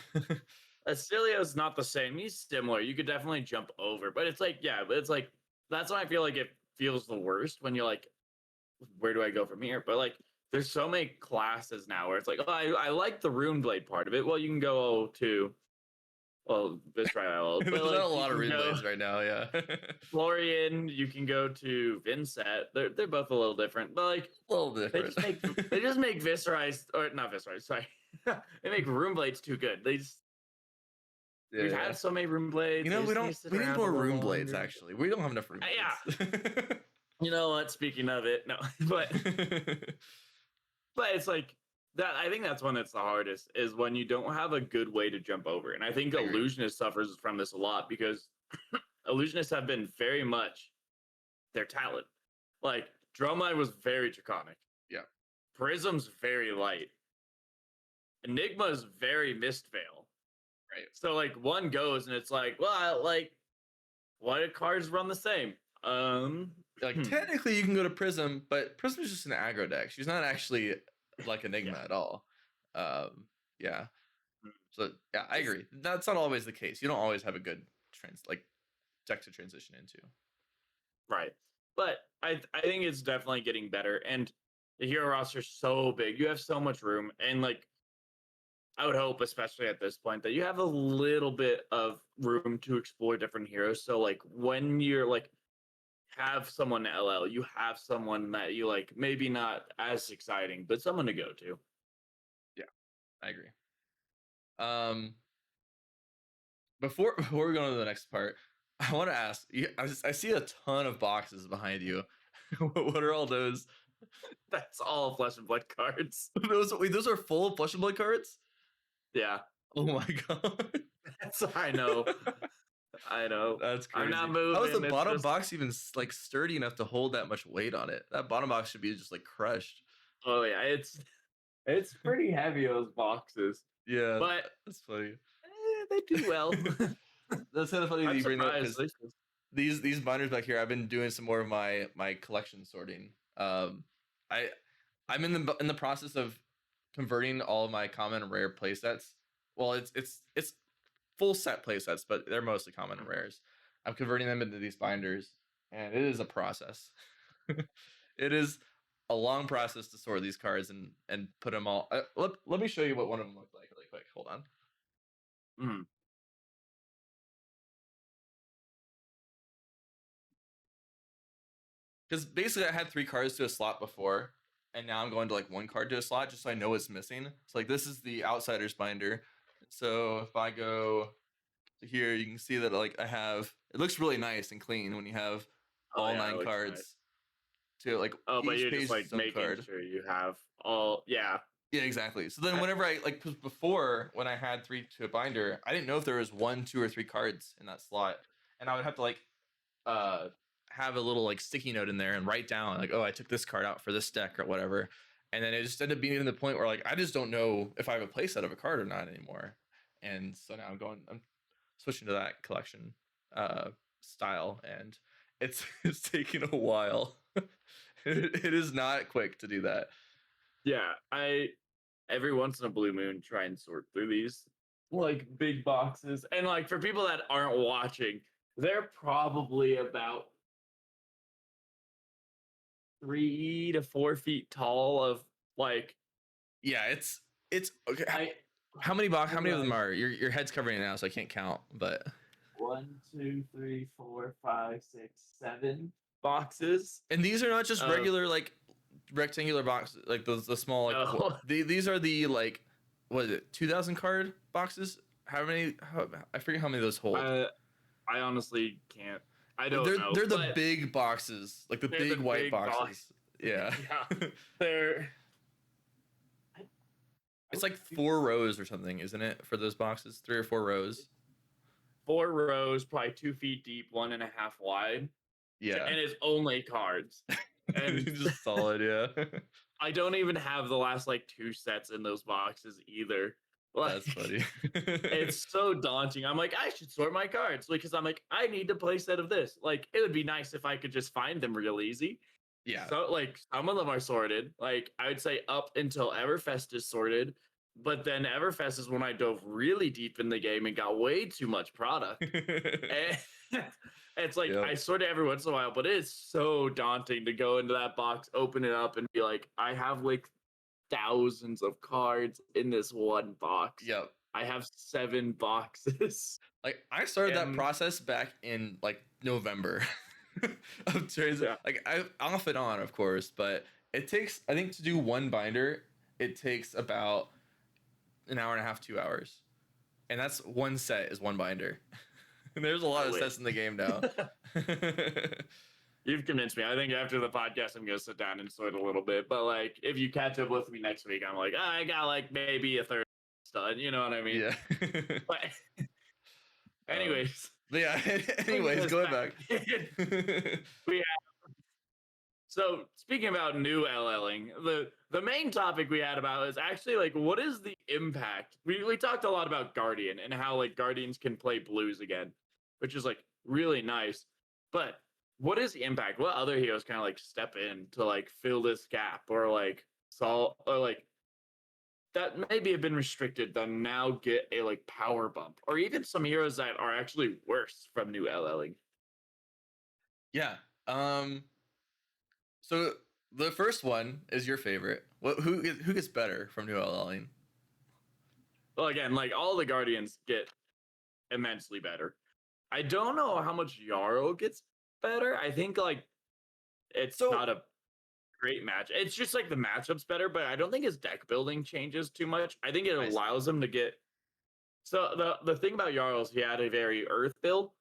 Acilio's not the same. He's similar. You could definitely jump over, but it's like, yeah, but it's like that's why I feel like it feels the worst when you're like, where do I go from here? But like, there's so many classes now where it's like, oh, I like the Rune Blade part of it. Well, you can go to this trial, but There's not a like you lot of can Rune go Blades right now. Yeah, Florian, you can go to Vincent. They're both a little different, but like a little different. they just make Viscerize or not Viscerize, sorry. They make Rune Blades too good. We've Yeah. had so many Rune Blades. They We just need don't. to sit We need around a more little Rune Blades. longer. Actually, we don't have enough Rune Yeah, Blades. you know what? Speaking of it, no, but it's like that. I think that's when it's the hardest is when you don't have a good way to jump over. And I think I agree. Illusionist suffers from this a lot because Illusionists have been very much their talent. Like Dromai was very draconic. Yeah. Prism's very light. Enigma's very mist veil. Right. So like one goes and it's like, well, like what cards run the same? Like technically, you can go to Prism, but Prism is just an aggro deck. She's not actually like Enigma yeah. at all. Yeah. Hmm. So yeah, I It's agree. That's not always the case. You don't always have a good deck to transition into. right. But I think it's definitely getting better. And the hero roster's so big. You have so much room. And like I would hope, especially at this point, that you have a little bit of room to explore different heroes. So like when you're like have someone LL, you have someone that you like maybe not as exciting, but someone to go to. Yeah. I agree. Um, before we go on to the next part, I want to ask. I see a ton of boxes behind you. What are all those? That's all Flesh and Blood cards. Those are full Flesh and Blood cards. Yeah, Oh my god, that's I know. I know. that's I'm not crazy. How is the moving. It's bottom just box even like sturdy enough to hold that much weight on it? That bottom box should be just like crushed. oh yeah, it's pretty heavy those boxes, Yeah, but that's funny. they do well. That's kind of funny that I'm you bring that up surprised. because these binders back here, I've been doing some more of my collection sorting. I I'm in the process of converting all of my common and rare playsets. Well, it's full set playsets, but they're mostly common and rares. I'm converting them into these binders, and it is a process. It is a long process to sort these cards and put them all. Let me show you what one of them looked like really quick. Hold on. Mm. Because basically I had 3 cards to a slot before, and now I'm going to like 1 card to a slot just so I know what's missing. So like this is the Outsiders binder. So if I go to here, you can see that like I have, it looks really nice and clean when you have Oh all yeah, it 9 looks nice. cards to like Oh, but each you're page just is its like own making card. sure you have all. Yeah, Yeah, exactly. So then I, whenever I like, cause before when I had 3 to a binder, I didn't know if there was 1, 2, or 3 cards in that slot, and I would have to like uh have a little like sticky note in there and write down like, oh, I took this card out for this deck or whatever. And then it just ended up being to the point where like I just don't know if I have a playset of a card or not anymore. And so now I'm switching to that collection style, and it's it's taking a while. It is not quick to do that. yeah. I every once in a blue moon try and sort through these like big boxes, and like for people that aren't watching, they're probably about 3 to 4 feet tall. Of like Yeah, it's okay. I How many of them like are your head's covering it now, so I can't count, but 1, 2, 3, 4, 5, 6, 7 boxes and these are not just of regular like rectangular boxes, like the small like no. these are the like, what is it, 2,000 card boxes? How many? I forget how many those hold. I I honestly can't. I don't know, They're the but big boxes, like the they're big the white big box. boxes. Yeah, Yeah, they're. I, I it's would like do 4 rows or something, isn't it? For those boxes, 3 or 4 rows. 4 rows, probably 2 feet deep, 1.5 wide, Yeah, and it's only cards. And just solid. Yeah, I don't even have the last like 2 sets in those boxes either. that's Like funny. it's so daunting. I'm like, I should sort my cards because I'm like, I need to play set of this. Like, it would be nice if I could just find them real easy. Yeah. So, like, some of them are sorted. Like, I would say up until Everfest is sorted, but then Everfest is when I dove really deep in the game and got way too much product. And it's like Yep. I sort it every once in a while, but it is so daunting to go into that box, open it up, and be like, I have like thousands of cards in this one box. Yep. I have 7 boxes. Like I started that And process back in like November of trades. yeah, Like I off and on, of course, but it takes, I think, to do one binder, it takes about an hour and a half, 2 hours, and that's one set is one binder. And there's a lot I of wish. sets in the game now. You've convinced me. I think after the podcast, I'm gonna sit down and sort a little bit. But like, if you catch up with me next week, I'm like, I got like maybe a third done. You know what I mean? Yeah. But um, anyways, but yeah. bringing Anyways, this going back. back. we So speaking about new LLing, the main topic we had about is actually like what is the impact? We talked a lot about Guardian and how like Guardians can play blues again, which is like really nice. But what is the impact? What other heroes kind of like step in to like fill this gap or like solve or like that maybe have been restricted that now get a like power bump or even some heroes that are actually worse from new LLing? Yeah. Um. So the first one is your favorite. Who gets better from New LLing? Well, again, like all the Guardians get immensely better. I don't know how much Yarrow gets better. I think like it's So not a great match. It's just like the matchup's better, but I don't think his deck building changes too much. I think it I see. allows him to get. So the thing about Jarls, he had a very Earth build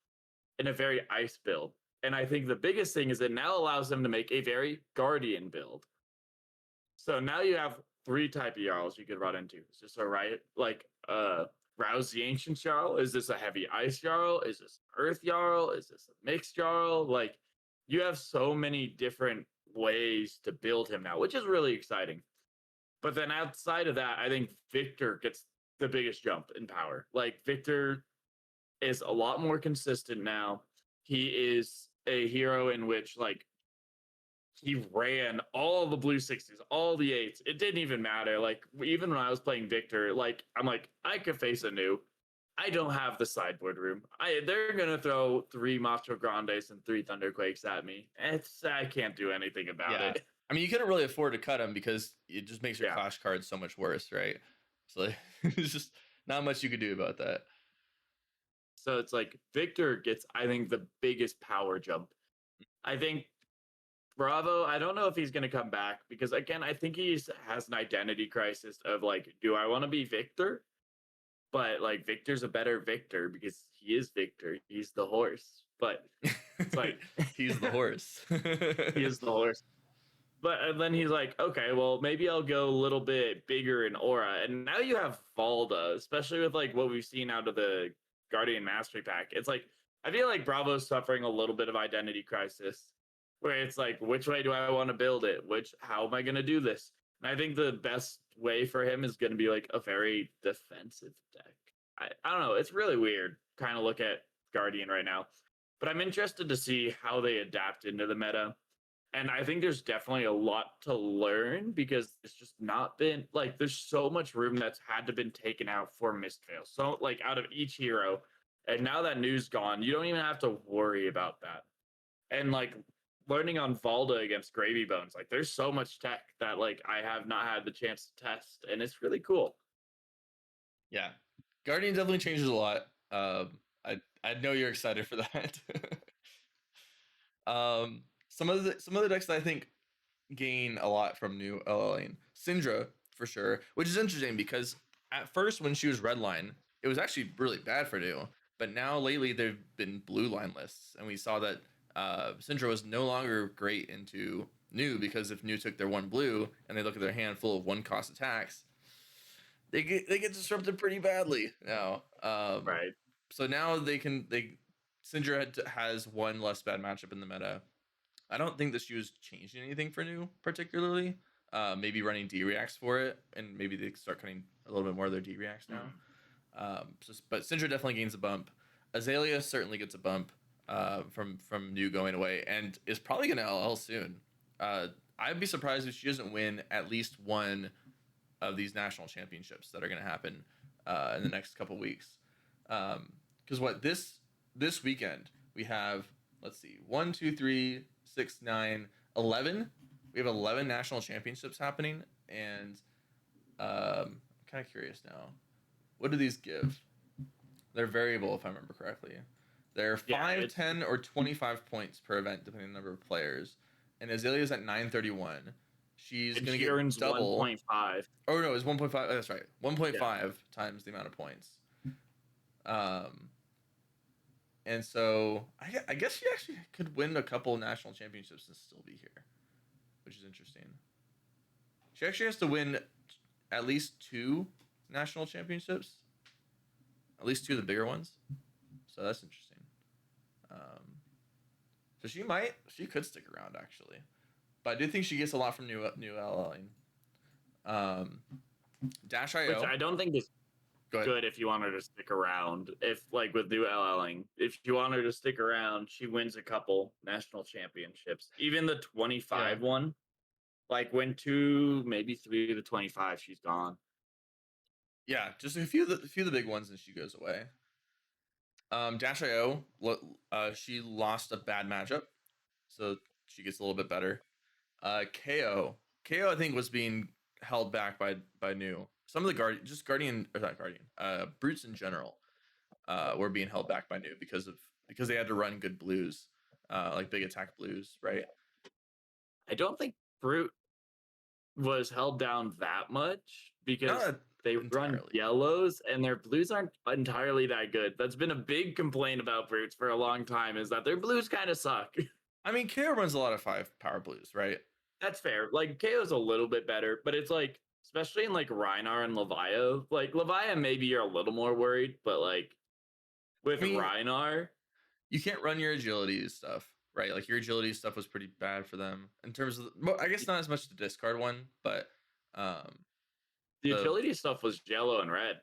and a very Ice build, and I think the biggest thing is it now allows him to make a very Guardian build. So now you have three type of Jarls you could run into. Is this a right like Rouse the Ancient Jarl? Is this a heavy Ice Jarl? Is this Earth Jarl? Is this a mixed Jarl? Like you have so many different ways to build him now, which is really exciting. But then outside of that, I think Victor gets the biggest jump in power. Like Victor is a lot more consistent now. He is a hero in which like he ran all the blue 60s, all the eights. It didn't even matter. Like even when I was playing Victor, like I'm like I could face a new. I don't have the sideboard room. They're gonna throw three Macho Grandes and three Thunderquakes at me. I can't do anything about Yeah. it. I mean, you couldn't really afford to cut him because it just makes your Yeah. clash cards so much worse, right? So like, it's just not much you could do about that. So it's like Victor gets, I think, the biggest power jump. I think Bravo, I don't know if he's going to come back because, again, I think he has an identity crisis of like, do I want to be Victor? But like, Victor's a better Victor because he is Victor. He's the horse. But it's like, He's the horse. he is the horse. But and then he's like, okay, well, maybe I'll go a little bit bigger in aura. And now you have Valda, especially with like what we've seen out of the Guardian Mastery Pack. It's like I feel like Bravo's suffering a little bit of identity crisis, where it's like, which way do I want to build it? How am I going to do this? And I think the best way for him is going to be like a very defensive deck. I don't know. It's really weird kind of look at Guardian right now, but I'm interested to see how they adapt into the meta. And I think there's definitely a lot to learn because it's just not been like there's so much room that's had to been taken out for Mistveil. So like out of each hero, and now that news gone, you don't even have to worry about that. And like learning on Valda against Gravy Bones, like there's so much tech that like I have not had the chance to test, and it's really cool. Yeah, Guardian definitely changes a lot. I know you're excited for that. Some of the decks that I think gain a lot from new LL Lane. Syndra, for sure, which is interesting because at first when she was red line, it was actually really bad for new. But now lately they've been blue line lists, and we saw that Syndra was no longer great into new because if new took their one blue and they look at their hand full of one cost attacks, they get disrupted pretty badly now. Right. So now Syndra has one less bad matchup in the meta. I don't think this was changing anything for new particularly. Maybe running D reacts for it, and maybe they start cutting a little bit more of their D reacts now. But Syndra definitely gains a bump. Azalea certainly gets a bump from new going away, and is probably going to LL soon. I'd be surprised if she doesn't win at least one of these national championships that are going to happen in the next couple weeks. Because this weekend we have, let's see, 1, 2, 3, 6, 9, 11. We have 11 national championships happening, and I'm kind of curious now. What do these give? They're variable, if I remember correctly. They're 5, 10, or 25 points per event, depending on the number of players. And Azalea's at 931. She's going to get double. 1.5. Oh no, it's 1.5. That's right, 1.5 times the amount of points. And so I guess she actually could win a couple national championships and still be here, which is interesting. She actually has to win at least 2 national championships, at least 2 of the bigger ones. So that's interesting. So she could stick around actually, but I do think she gets a lot from new LLing. Dash.io, Which I don't think is good if you want her to stick around. If like with new LLing, if you want her to stick around, she wins a couple national championships. Even the 25 one, like win 2, maybe 3 of the 25, she's gone. Yeah, just a few of the big ones, and she goes away. Dash.io, she lost a bad matchup, so she gets a little bit better. KO, I think was being held back by new. Some of the brutes in general, were being held back by new because they had to run good blues, like big attack blues, right? I don't think Fruit was held down that much because Not they run entirely. yellows and their blues aren't entirely that good. That's been a big complaint about Fruits for a long time is that their blues kind of suck. I mean, KO runs a lot of 5 power blues, right? That's fair. Like KO's a little bit better, but it's like especially in like Rhinar and Leviathan. Like Leviathan, maybe you're a little more worried, but like with I mean, Rhinar, you can't run your agility stuff, right? Like your agility stuff was pretty bad for them in terms of well, I guess not as much the discard one, but um the the agility stuff was yellow and red.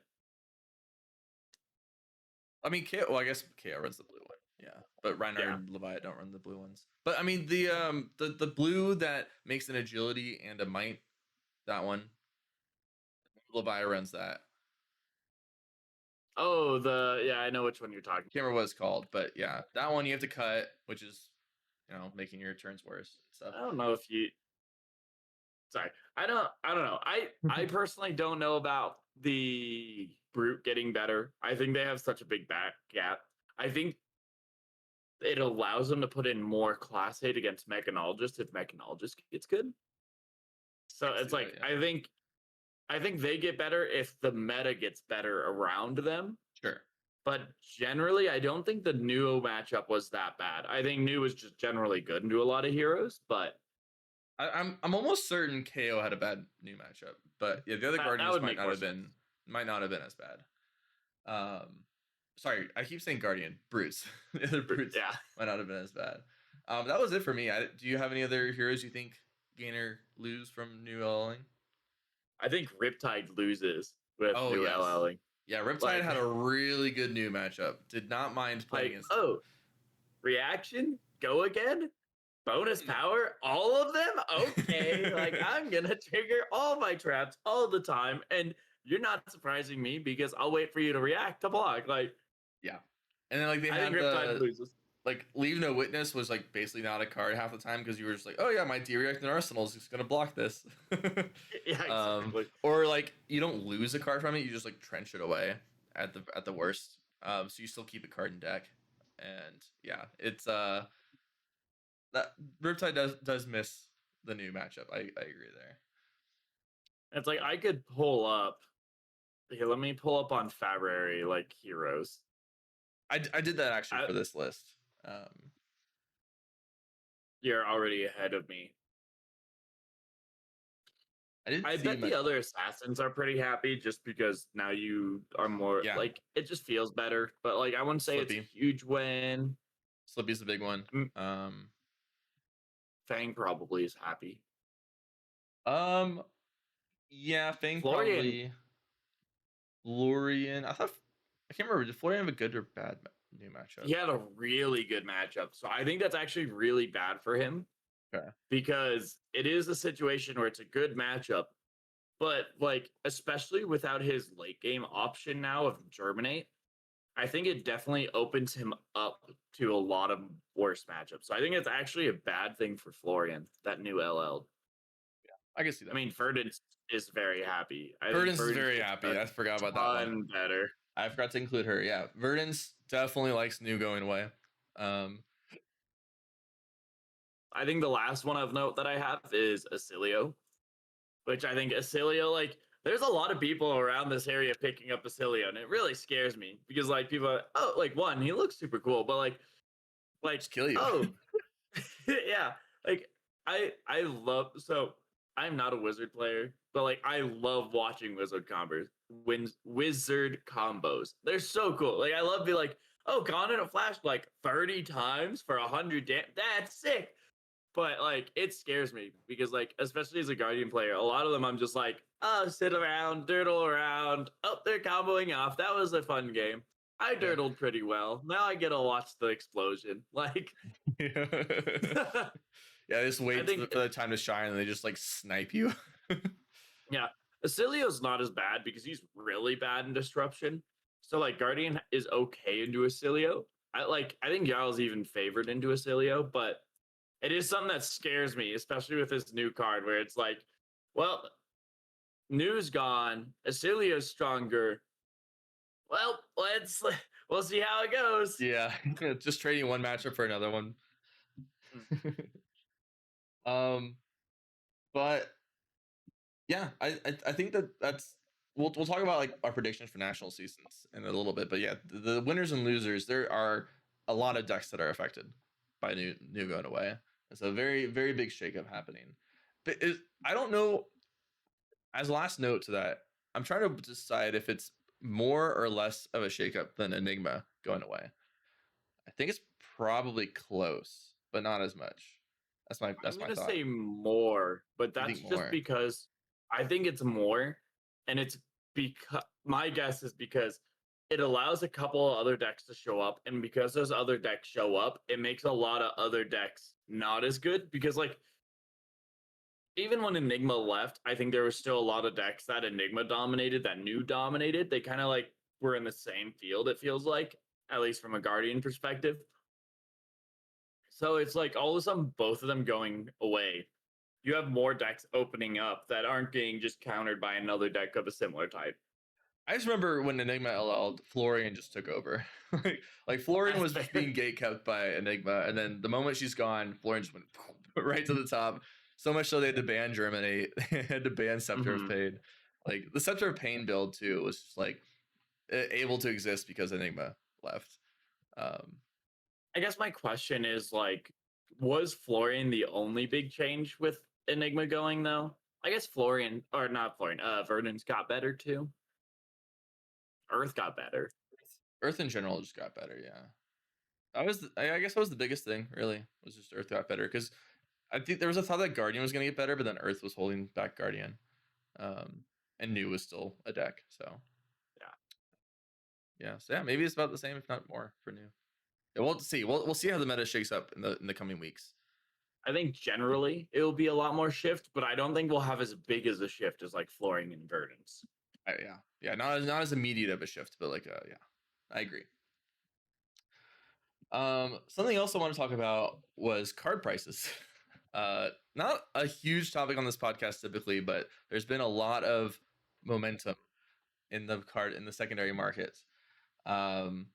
I mean KO, well, I guess KO runs the blue one. Yeah. But Reiner Yeah. and Leviat don't run the blue ones. But I mean the blue that makes an agility and a might, that one, Leviat runs that. Oh, the yeah, I know which one you're talking. Can't remember what it's called, but yeah, that one you have to cut, which is making your turns worse and stuff. I don't know if you sorry. I don't know. I personally don't know about the brute getting better. I think they have such a big back gap. I think it allows them to put in more class hate against mechanologist if mechanologist gets good. I So can it's see that, like yeah. I think they get better if the meta gets better around them. Sure. But generally, I don't think the new matchup was that bad. I think new was just generally good into a lot of heroes, but I'm almost certain KO had a bad new matchup, but yeah, the other that Guardians would make more sense. might not have been as bad. Sorry, I keep saying Guardian Brutes. The other Brutes Yeah. might not have been as bad. That was it for me. Do you have any other heroes you think gain or lose from new LLing? I think Riptide loses with Oh new yes, LLing. yeah. Riptide Like, had a really good new matchup. Did not mind playing like, against it. oh, reaction, go again, bonus power, all of them. Okay, like I'm gonna trigger all my traps all the time, and you're not surprising me because I'll wait for you to react to block. Like, Yeah, and then like they I think had Riptide the loses. like leave no witness was like basically not a card half the time because you were just like, oh yeah, my D-reacting arsenal is just gonna block this. Yeah, exactly. Or like you don't lose a card from it, you just like trench it away at the worst. So you still keep a card in deck, and yeah, it's that Riptide does miss the new matchup. I agree there. It's like I could pull up. Here, let me pull up on Fabrary like heroes. I did that actually I, for this list. Um, you're already ahead of me. I didn't I see bet my the other assassins are pretty happy just because now you are more yeah like it just feels better. But like I wouldn't say it's a Slippy. huge win. Slippy's the big one. Mm, Fang probably is happy. Um, yeah, Fang Florian, probably. Florian, I can't remember. Did Florian have a good or bad new matchup? he had a really good matchup. So I think that's actually really bad for him Okay. because it is a situation where it's a good matchup. But like, especially without his late game option now of Germinate, I think it definitely opens him up to a lot of worse matchups. So I think it's actually a bad thing for Florian, that new LL. I can see I that. mean, Verdance is very happy. I think Verdance is Verdance very gets happy. a I forgot about that one. ton better. I forgot to include her. Yeah, Verdance definitely likes new going away. Um, I think the last one of note that I have is Acilio, which I think Acilio, like, there's a lot of people around this area picking up Acilio, and it really scares me because, like, people are, oh, like, one, he looks super cool, but, like, just kill you. oh, yeah, like, I love, so I'm not a wizard player, but, like, I love watching wizard combos. They're so cool. Like, I love being like, oh, gone in a flash like 30 times for 100 damage. That's sick. But like it scares me because like especially as a guardian player, a lot of them I'm just like, oh, sit around, dirtle around. Oh, they're comboing off. That was a fun game. I Yeah. dirtled pretty well. Now I get to watch the explosion. Like Yeah, they just I wait think for the time to shine and they just like snipe you. yeah, Acilio's not as bad because he's really bad in disruption. So like Guardian is okay into Acilio. I think Jarl's even favored into Acilio, but it is something that scares me, especially with this new card where it's like, well, New's gone, Acilio's stronger. Well, we'll see how it goes. Yeah, just trading one matchup for another one. Mm. um, But yeah, I think that's we'll talk about like our predictions for national seasons in a little bit. But yeah, the winners and losers, there are a lot of decks that are affected by new going away. It's a very big shakeup happening. But I don't know. As a last note to that, I'm trying to decide if it's more or less of a shakeup than Enigma going away. I think it's probably close, but not as much. I'm That's my gonna thought. say more, but You that's think just more? because I think it's more, and it's because my guess is because it allows a couple of other decks to show up, and because those other decks show up, it makes a lot of other decks not as good. Because like even when Enigma left, I think there was still a lot of decks that Enigma dominated, that new dominated. They kind of like were in the same field. It feels like, at least from a Guardian perspective. So it's like all of a sudden both of them going away, you have more decks opening up that aren't getting just countered by another deck of a similar type. I just remember when Enigma LL'd, Florian just took over. like Florian That's was being fair. gate kept by Enigma, and then the moment she's gone, Florian just went right to the top. So much so they had to ban Germany. They had to ban Scepter of Hmm. Pain. Like the Scepter of Pain build too was just like able to exist because Enigma left. Um, I guess my question is like, was Florian the only big change with Enigma going though? I guess Florian, or not Florian, Vernon's got better too. Earth got better. Earth in general just got better. Yeah, I guess that was the biggest thing. Really, was just Earth got better because I think there was a thought that Guardian was going to get better, but then Earth was holding back Guardian. Um, and New was still a deck. So Yeah. so yeah, maybe it's about the same, if not more, for New. Yeah, we'll see. We'll see how the meta shakes up in the coming weeks. I think generally it will be a lot more shift, but I don't think we'll have as big as a shift as like Flooring and Verdants. Yeah, not as immediate of a shift, but like yeah, I agree. Something else I want to talk about was card prices. Not a huge topic on this podcast typically, but there's been a lot of momentum in the secondary market. Um,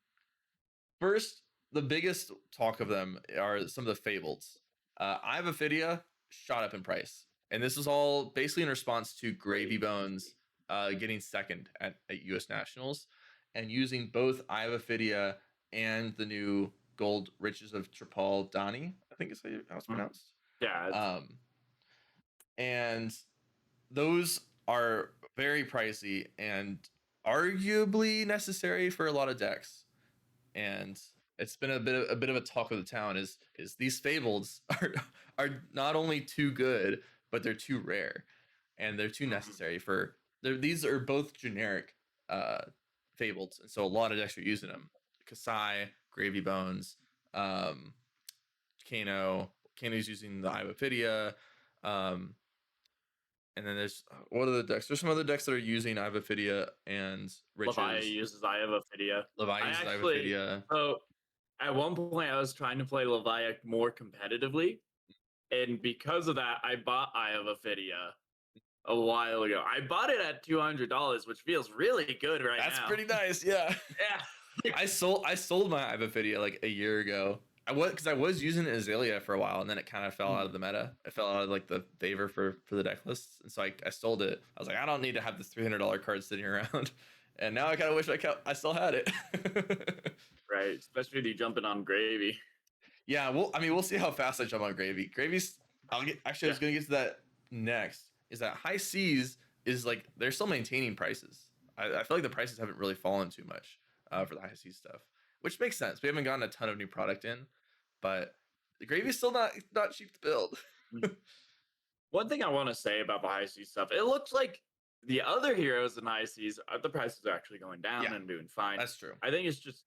First, the biggest talk of them are some of the fableds. I have Ophidia shot up in price, and this is all basically in response to Gravy Great. Bones getting second at U.S. Nationals, and using both I have Ophidia and the new Gold Riches of Trapal Dani, I think is how it's Mhm. pronounced. Yeah, it's Um, and those are very pricey and arguably necessary for a lot of decks, and it's been a bit of a talk of the town is these fables are not only too good, but they're too rare, and they're too mhm. necessary for these are both generic uh fables, and so a lot of decks are using them. Kasai, Gravy Bones, um Kano's using the Ibophidia, um and then there's what are the decks? There's some other decks that are using Ibophidia and Levi Riches. uses Eye of Ophidia. Levi I uses actually, Ibophidia. so at one point I was trying to play Leviac more competitively, and because of that, I bought Eye of Ophidia a while ago. I bought it at $200, which feels really good right That's now. pretty nice. Yeah. Yeah. I sold my Ibophidia like a year ago. I was using Azalea for a while, and then it kind of fell out of the meta. It fell out of like the favor for the deck lists, and so I sold it. I was like, I don't need to have this $300 card sitting around, and now I kind of wish I still had it. Right, especially with you jumping on Gravy. Yeah, well, I mean, we'll see how fast I jump on Gravy. Gravy's, I'll get. Actually, I Yeah. was gonna get to that next. Is that high seas is like they're still maintaining prices. I feel like the prices haven't really fallen too much for the high seas stuff, which makes sense. We haven't gotten a ton of new product in, but the Gravy's still not cheap to build. One thing I want to say about the high seas stuff, it looks like the other heroes in high seas, the prices are actually going down Yeah, and doing fine. that's true. I think it's just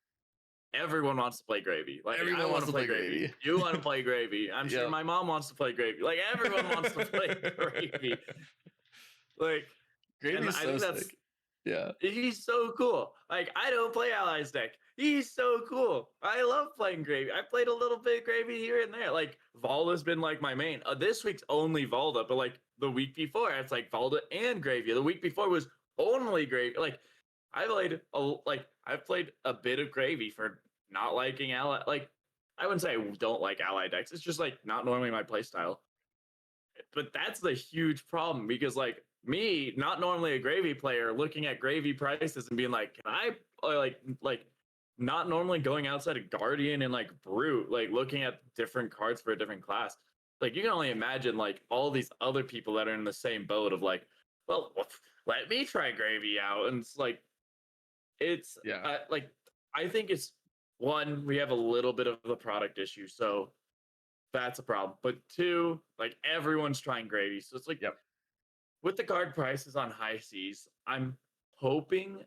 everyone wants to play Gravy. Like I Everyone want wants to to play play Gravy. Gravy. You want to play Gravy. I'm sure Yep. my mom wants to play Gravy. Like everyone wants to play Gravy. Like, and Gravy's I so think that's sick. Yeah. he's so cool. Like I don't play Allies deck. He's so cool. I love playing Gravy. I played a little bit of Gravy here and there. Like Valda's been like my main. This week's only Valda, but like the week before, it's like Valda and Gravy. The week before was only Gravy. Like I've played a bit of Gravy for not liking Ally. Like I wouldn't say I don't like Ally decks. It's just like not normally my playstyle. but that's the huge problem because like me, not normally a gravy player, looking at gravy prices and being like, can I like not normally going outside of Guardian and like Brute, like looking at different cards for a different class. Like you can only imagine like all these other people that are in the same boat of like, well, let me try gravy out. And it's like it's Yeah. like I think it's one, we have a little bit of a product issue. So that's a problem. But two, like everyone's trying gravy. So it's like Yep. with the card prices on high seas, I'm hoping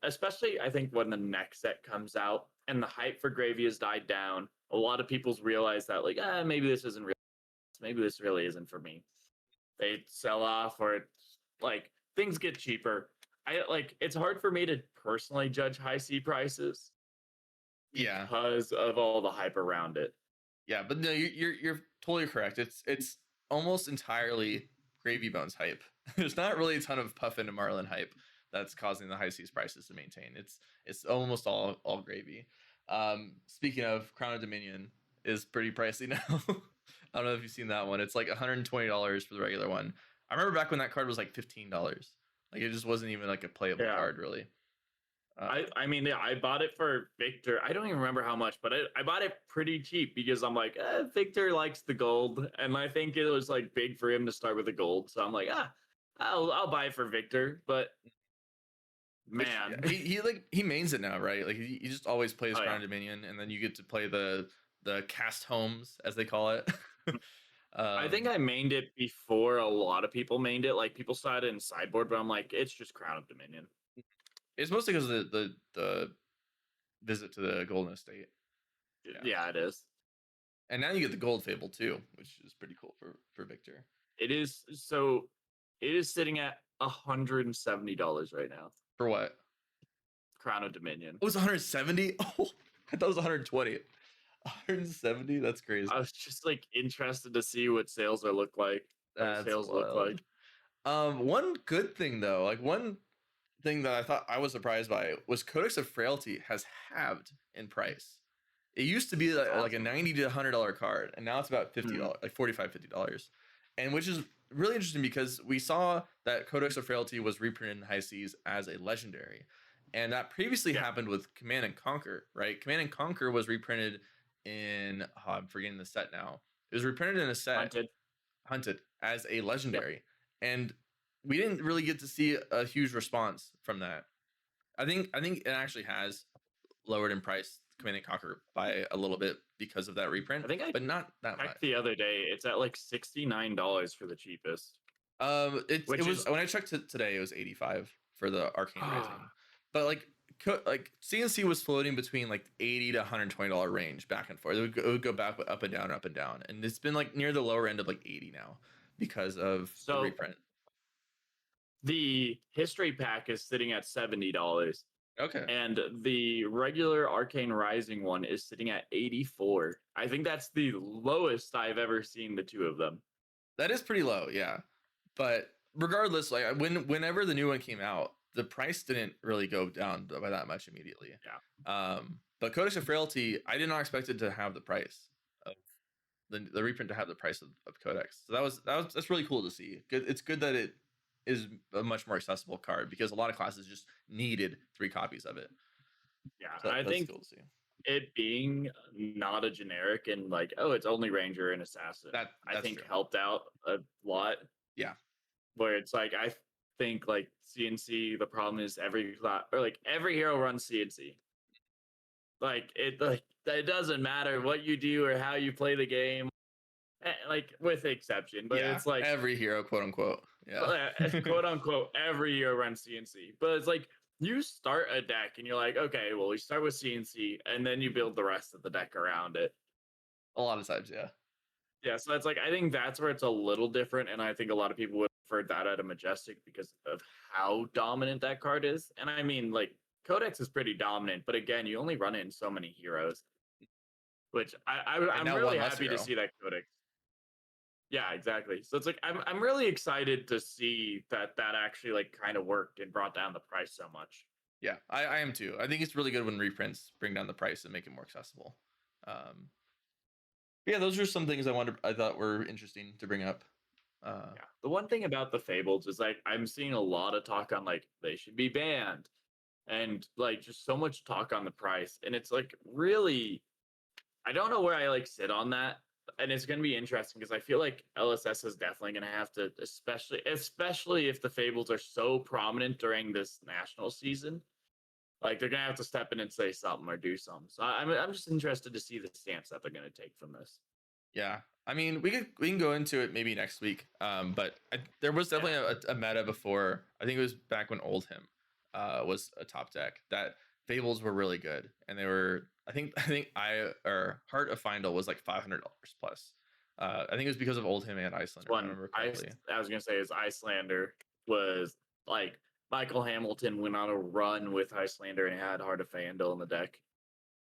especially I think when the next set comes out and the hype for gravy has died down, a lot of people's realize that like, maybe this isn't real. Maybe this really isn't for me. They sell off or it's like things get cheaper. I like it's hard for me to personally judge high sea prices Yeah. because of all the hype around it. Yeah, but no, you're totally correct. It's almost entirely Gravy Bones hype. There's not really a ton of Puffin and Marlin hype that's causing the high seas prices to maintain. It's almost all gravy. Speaking of, Crown of Dominion is pretty pricey now. I don't know if you've seen that one. It's like $120 for the regular one. I remember back when that card was like $15. Like it just wasn't even like a playable Yeah. card really. I mean, yeah, I bought it for Victor. I don't even remember how much, but I bought it pretty cheap because I'm like, Victor likes the gold, and I think it was like big for him to start with the gold. So I'm like, I'll buy it for Victor. But Which man, he mains it now, right? Like he just always plays oh Crown yeah, Dominion, and then you get to play the cast homes as they call it. I think I mained it before a lot of people mained it. Like people saw it in sideboard, but I'm like, it's just Crown of Dominion. It's mostly because of the visit to the Golden Estate. Yeah, it is. And now you get the Gold Fable too, which is pretty cool for Victor. It is so. It is sitting at $170 right now. For what? Crown of Dominion. It was 170. Oh, I thought it was 120. 170. That's crazy. I was just like interested to see what sales are look like. That's Sales look wild. like. One good thing though, like one thing that I thought I was surprised by was Codex of Frailty has halved in price. It used to be like a Awesome. $90 to $100 card, and now it's about $50, like $45, $50, and which is really interesting because we saw that Codex of Frailty was reprinted in high seas as a legendary, and that previously happened with Command and Conquer, right? Command and Conquer was reprinted in I'm forgetting the set now. It was reprinted in a set Hunted as a legendary, and we didn't really get to see a huge response from that. I think it actually has lowered in price Command and Conquer by a little bit because of that reprint. I think but not that much. The other day, it's at like $69 for the cheapest. It was when I checked it today, it was 85 for the Arcane Rising. But like CNC was floating between like $80 to $120 range back and forth. It would go back up and down, and it's been like near the lower end of like 80 now because of the reprint. The history pack is sitting at $70. Okay. And the regular Arcane Rising one is sitting at 84. I think that's the lowest I've ever seen the two of them. That is pretty low, yeah. But regardless, like whenever the new one came out, the price didn't really go down by that much immediately. Yeah. But Codex of Frailty, I did not expect it to have the price of the reprint to have the price of Codex. So that's really cool to see. It's good that it is a much more accessible card because a lot of classes just needed 3 copies of it. Yeah, so I think cool to see. It being not a generic and like, oh, it's only Ranger and Assassin. I think helped out a lot. Yeah. Where it's like I think like CNC, the problem is every hero runs CNC. Like it doesn't matter what you do or how you play the game. Like with exception, but it's like every hero, quote unquote, quote unquote, every hero runs CNC. But it's like you start a deck and you're like, okay, well, we start with CNC and then you build the rest of the deck around it. A lot of times, yeah. Yeah, so that's like I think that's where it's a little different, and I think a lot of people would prefer that out of Majestic because of how dominant that card is. And I mean, like Codex is pretty dominant, but again, you only run it in so many heroes, which I'm really happy to see that Codex. Yeah, exactly. So it's like I'm really excited to see that actually like kind of worked and brought down the price so much. Yeah, I am too. I think it's really good when reprints bring down the price and make it more accessible. Yeah, those are some things I thought were interesting to bring up. Uh, Yeah. The one thing about the fables is like I'm seeing a lot of talk on like they should be banned and like just so much talk on the price. And it's like really I don't know where I like sit on that. And it's gonna be interesting because I feel like LSS is definitely gonna have to, especially if the fables are so prominent during this national season. Like they're gonna have to step in and say something or do something. So I'm just interested to see the stance that they're gonna take from this. yeah, I mean, we can go into it maybe next week. But there was definitely Yeah. a meta before. I think it was back when Oldhim was a top deck that Fables were really good, and they were. I think I or Heart of Findle was like $500 plus. I think it was because of Oldhim and Icelander, if I One remember correctly. I was gonna say is Icelander was like Michael Hamilton went on a run with Icelander and had Heart of Fandle in the deck.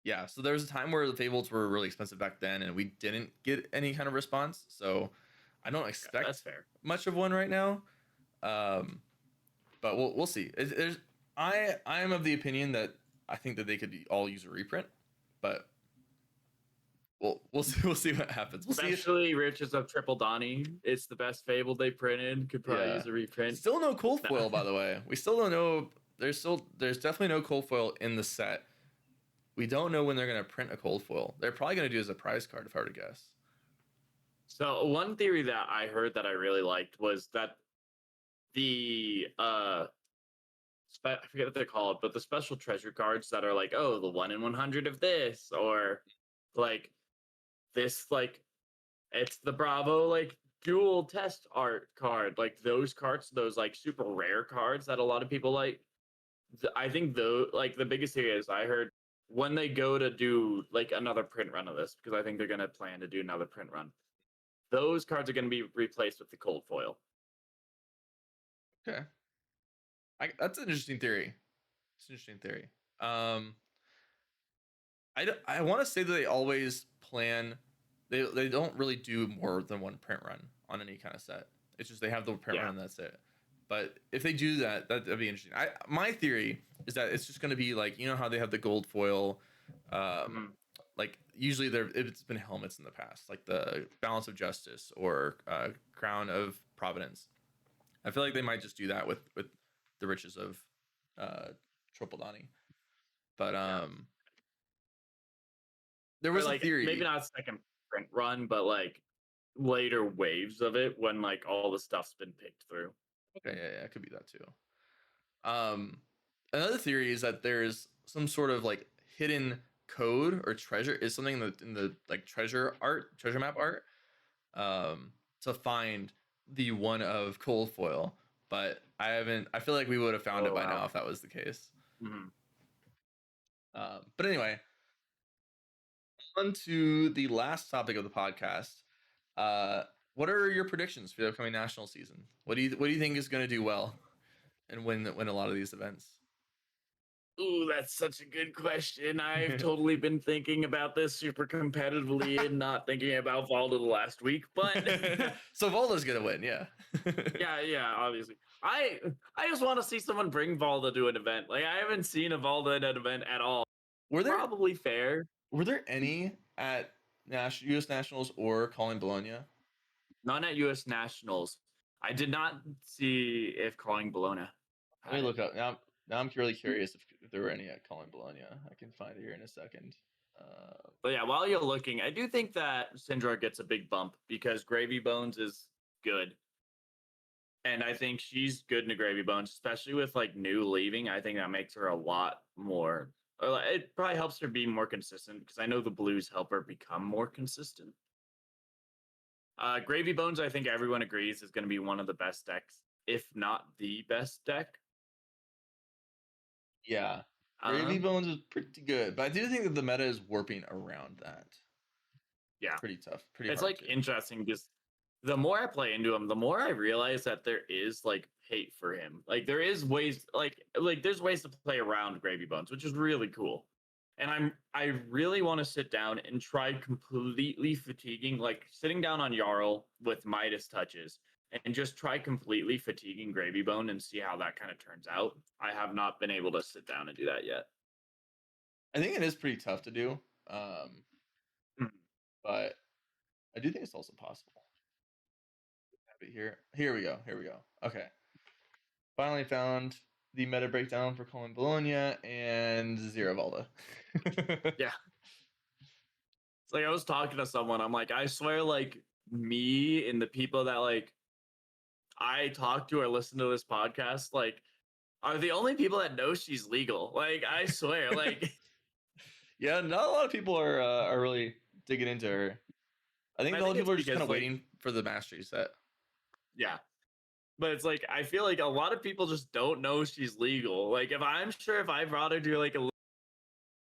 Yeah, so there was a time where the Fables were really expensive back then, and we didn't get any kind of response. So I don't Yeah, that's expect fair. much of one right now. Um, but we'll see. I am of the opinion that I think that they could all use a reprint, but we'll see we'll see what happens. We'll see if Especially Riches of Triple Donny. It's the best Fable they printed. Could probably yeah. use a reprint. Still no cold Nah. foil, by the way. We still don't know. There's definitely no cold foil in the set. We don't know when they're gonna print a cold foil. They're probably gonna do it as a prize card, if I were to guess. So one theory that I heard that I really liked was that the I forget what they're called, but the special treasure cards that are like, oh, the 1 in 100 of this, or like this, like it's the Bravo like dual test art card, like those cards, those like super rare cards that a lot of people like. I think though, like the biggest thing is I heard when they go to do like another print run of this, because I think they're gonna plan to do another print run. Those cards are gonna be replaced with the cold foil. Okay, that's an interesting theory. It's an interesting theory. Um, I want to say that they always plan. They don't really do more than one print run on any kind of set. It's just they have the print run Yeah. and that's it. But if they do that, that'd be interesting. My theory is that it's just going to be like you know how they have the gold foil, um, Mhm. like usually it's been helmets in the past, like the Balance of Justice or Crown of Providence. I feel like they might just do that with the riches of uh, Triple Donny. But Yeah. there Or was a like maybe theory. not a second print run, but like later waves of it when like all the stuff's been picked through. Okay, yeah, it could be that too. Um, Another theory is that there's some sort of like hidden code or treasure is something in the like treasure map art, to find the one of cold foil. But I haven't. I feel like we would have found it Oh by now wow. if that was the case. Mhm. But anyway, on to the last topic of the podcast. Uh, what are your predictions for the upcoming national season? What do you think is going to do well and win a lot of these events? Ooh, that's such a good question. I've totally been thinking about this super competitively and not thinking about Valda the last week, but So Volda's gonna win, yeah. yeah, yeah, obviously. I just want to see someone bring Valda to an event. Like I haven't seen a Valda at an event at all. were there Probably fair. were there any at U.S. Nationals or Calling Bologna? None at US Nationals. I did not see if Calling Bologna Let me had it. look up now. Now I'm really curious if there were any at Calling Bologna. I can find it here in a second. Uh, But yeah, while you're looking, I do think that Syndra gets a big bump because Gravy Bones is good. And I think she's good in the Gravy Bones, especially with like new leaving. I think that makes her a lot more. It probably helps her be more consistent because I know the Blues help her become more consistent. Gravy Bones, I think everyone agrees, is going to be one of the best decks, if not the best deck. yeah, Uh, Gravy Bones is pretty good, but I do think that the meta is warping around that. yeah, Pretty tough, pretty it's hard like to. interesting because the more I play into him, the more I realize that there is like hate for him. Like there is ways, like there's ways to play around Gravy Bones, which is really cool. And I really want to sit down and try completely fatiguing, like sitting down on Jarl with Midas touches and just try completely fatiguing Gravy Bone and see how that kind of turns out. I have not been able to sit down and do that yet. I think it is pretty tough to do, um, Mhm. but I do think it's also possible. Wait, here we go. Here we go. Okay. Finally found the meta breakdown for Colin Bologna and Zero Valda. Yeah. It's like I was talking to someone. I'm like, I swear, like me and the people that like I talk to or listen to this podcast, like, are the only people that know she's legal. Like, I swear, like, Yeah, not a lot of people are really digging into her. I think I a lot think of it's people are just kind because of like, waiting for the mastery set. yeah. But it's like I feel like a lot of people just don't know she's legal. Like, if I'm sure if I brought her to like a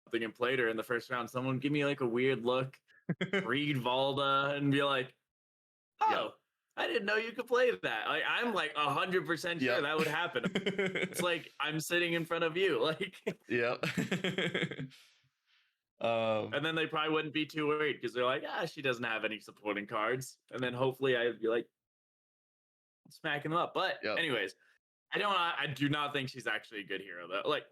something and played her in the first round, someone would give me like a weird look, read Valda, and be like, Yep. "Oh, I didn't know you could play that." Like, I'm like 100% sure Yep. that would happen. It's like I'm sitting in front of you, like, Yep. and then they probably wouldn't be too worried because they're like, "Ah, she doesn't have any supporting cards," and then hopefully I'd be like smacking them up. But Yep. anyways, I do not think she's actually a good hero though. Like,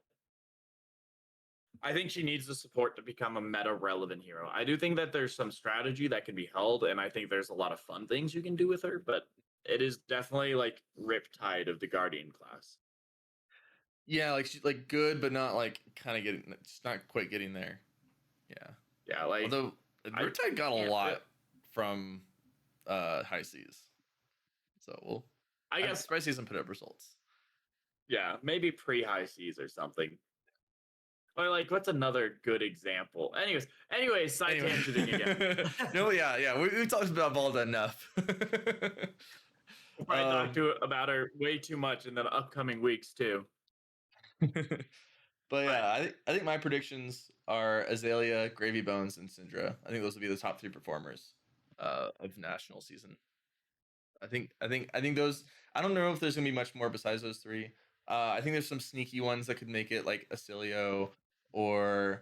I think she needs the support to become a meta relevant hero. I do think that there's some strategy that can be held, and I think there's a lot of fun things you can do with her, but it is definitely like Riptide of the Guardian class. Yeah, like she's like good, but not like kind of getting, just not quite getting there. Yeah. Yeah, like Although I Riptide got a can't lot from High Seas, so I I'm guess surprised he hasn't put up results. yeah, maybe pre-high seas or something. Or like what's another good example? Anyways, side Anyway, tangenting again. no, yeah, we talked about Valda enough. We'll probably talk about her way too much in the upcoming weeks too. But But yeah, I think my predictions are Azalea, Gravy Bones, and Syndra. I think those will be the top 3 performers of national season. I think those. I don't know if there's gonna be much more besides those 3. I think there's some sneaky ones that could make it, like Acilio or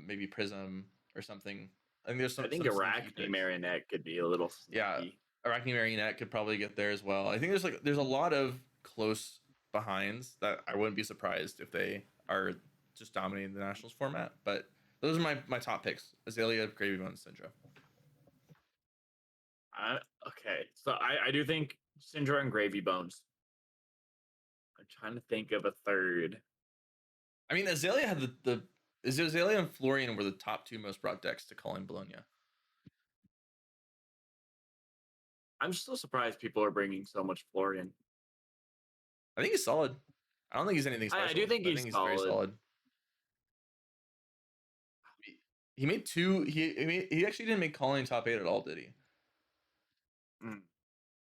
maybe Prism or something. I think there's I think some sneaky Arachne picks. Marionette could be a little Yeah, sneaky. Arachne Marionette could probably get there as well. I think there's a lot of close behinds that I wouldn't be surprised if they are just dominating the nationals format. But those are my top picks: Azalea, Gravy Bone, Syndra. Okay, so I do think Syndra and Gravy Bones. I'm trying to think of a third. I mean, Azalea had the Azalea and Florian were the top 2 most brought decks to Calling Bologna. I'm still surprised people are bringing so much Florian. I think he's solid. I don't think he's anything special. I do think but I he's think he's very solid. solid. He made 2. He actually didn't make Calling top 8 at all, did he? Mm.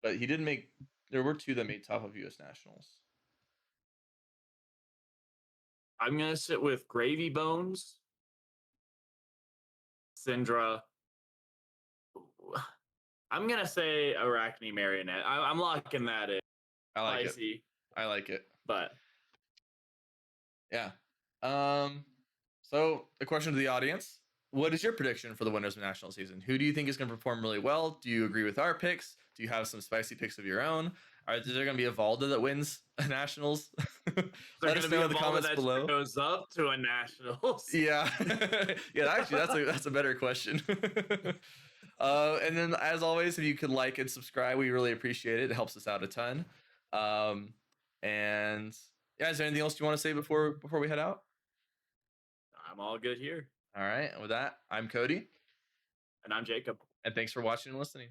But he did make. There were 2 that made top of U.S. Nationals. I'm gonna sit with Gravy Bones, Syndra. Ooh. I'm gonna say Arachne Marionette. I'm locking that in. I like it. Spicy, I like it. but Yeah. So the question to the audience: what is your prediction for the winners of national season? Who do you think is going to perform really well? Do you agree with our picks? Do you have some spicy picks of your own? Is there going to be a Valda that wins nationals? Let us know in the comments below. Goes up to a nationals. Yeah, yeah. Actually, that's a better question. And then, as always, if you could like and subscribe, we really appreciate it. It helps us out a ton. And yeah, is there anything else you want to say before we head out? I'm all good here. All right. And with that, I'm Cody. And I'm Jacob. And thanks for watching and listening.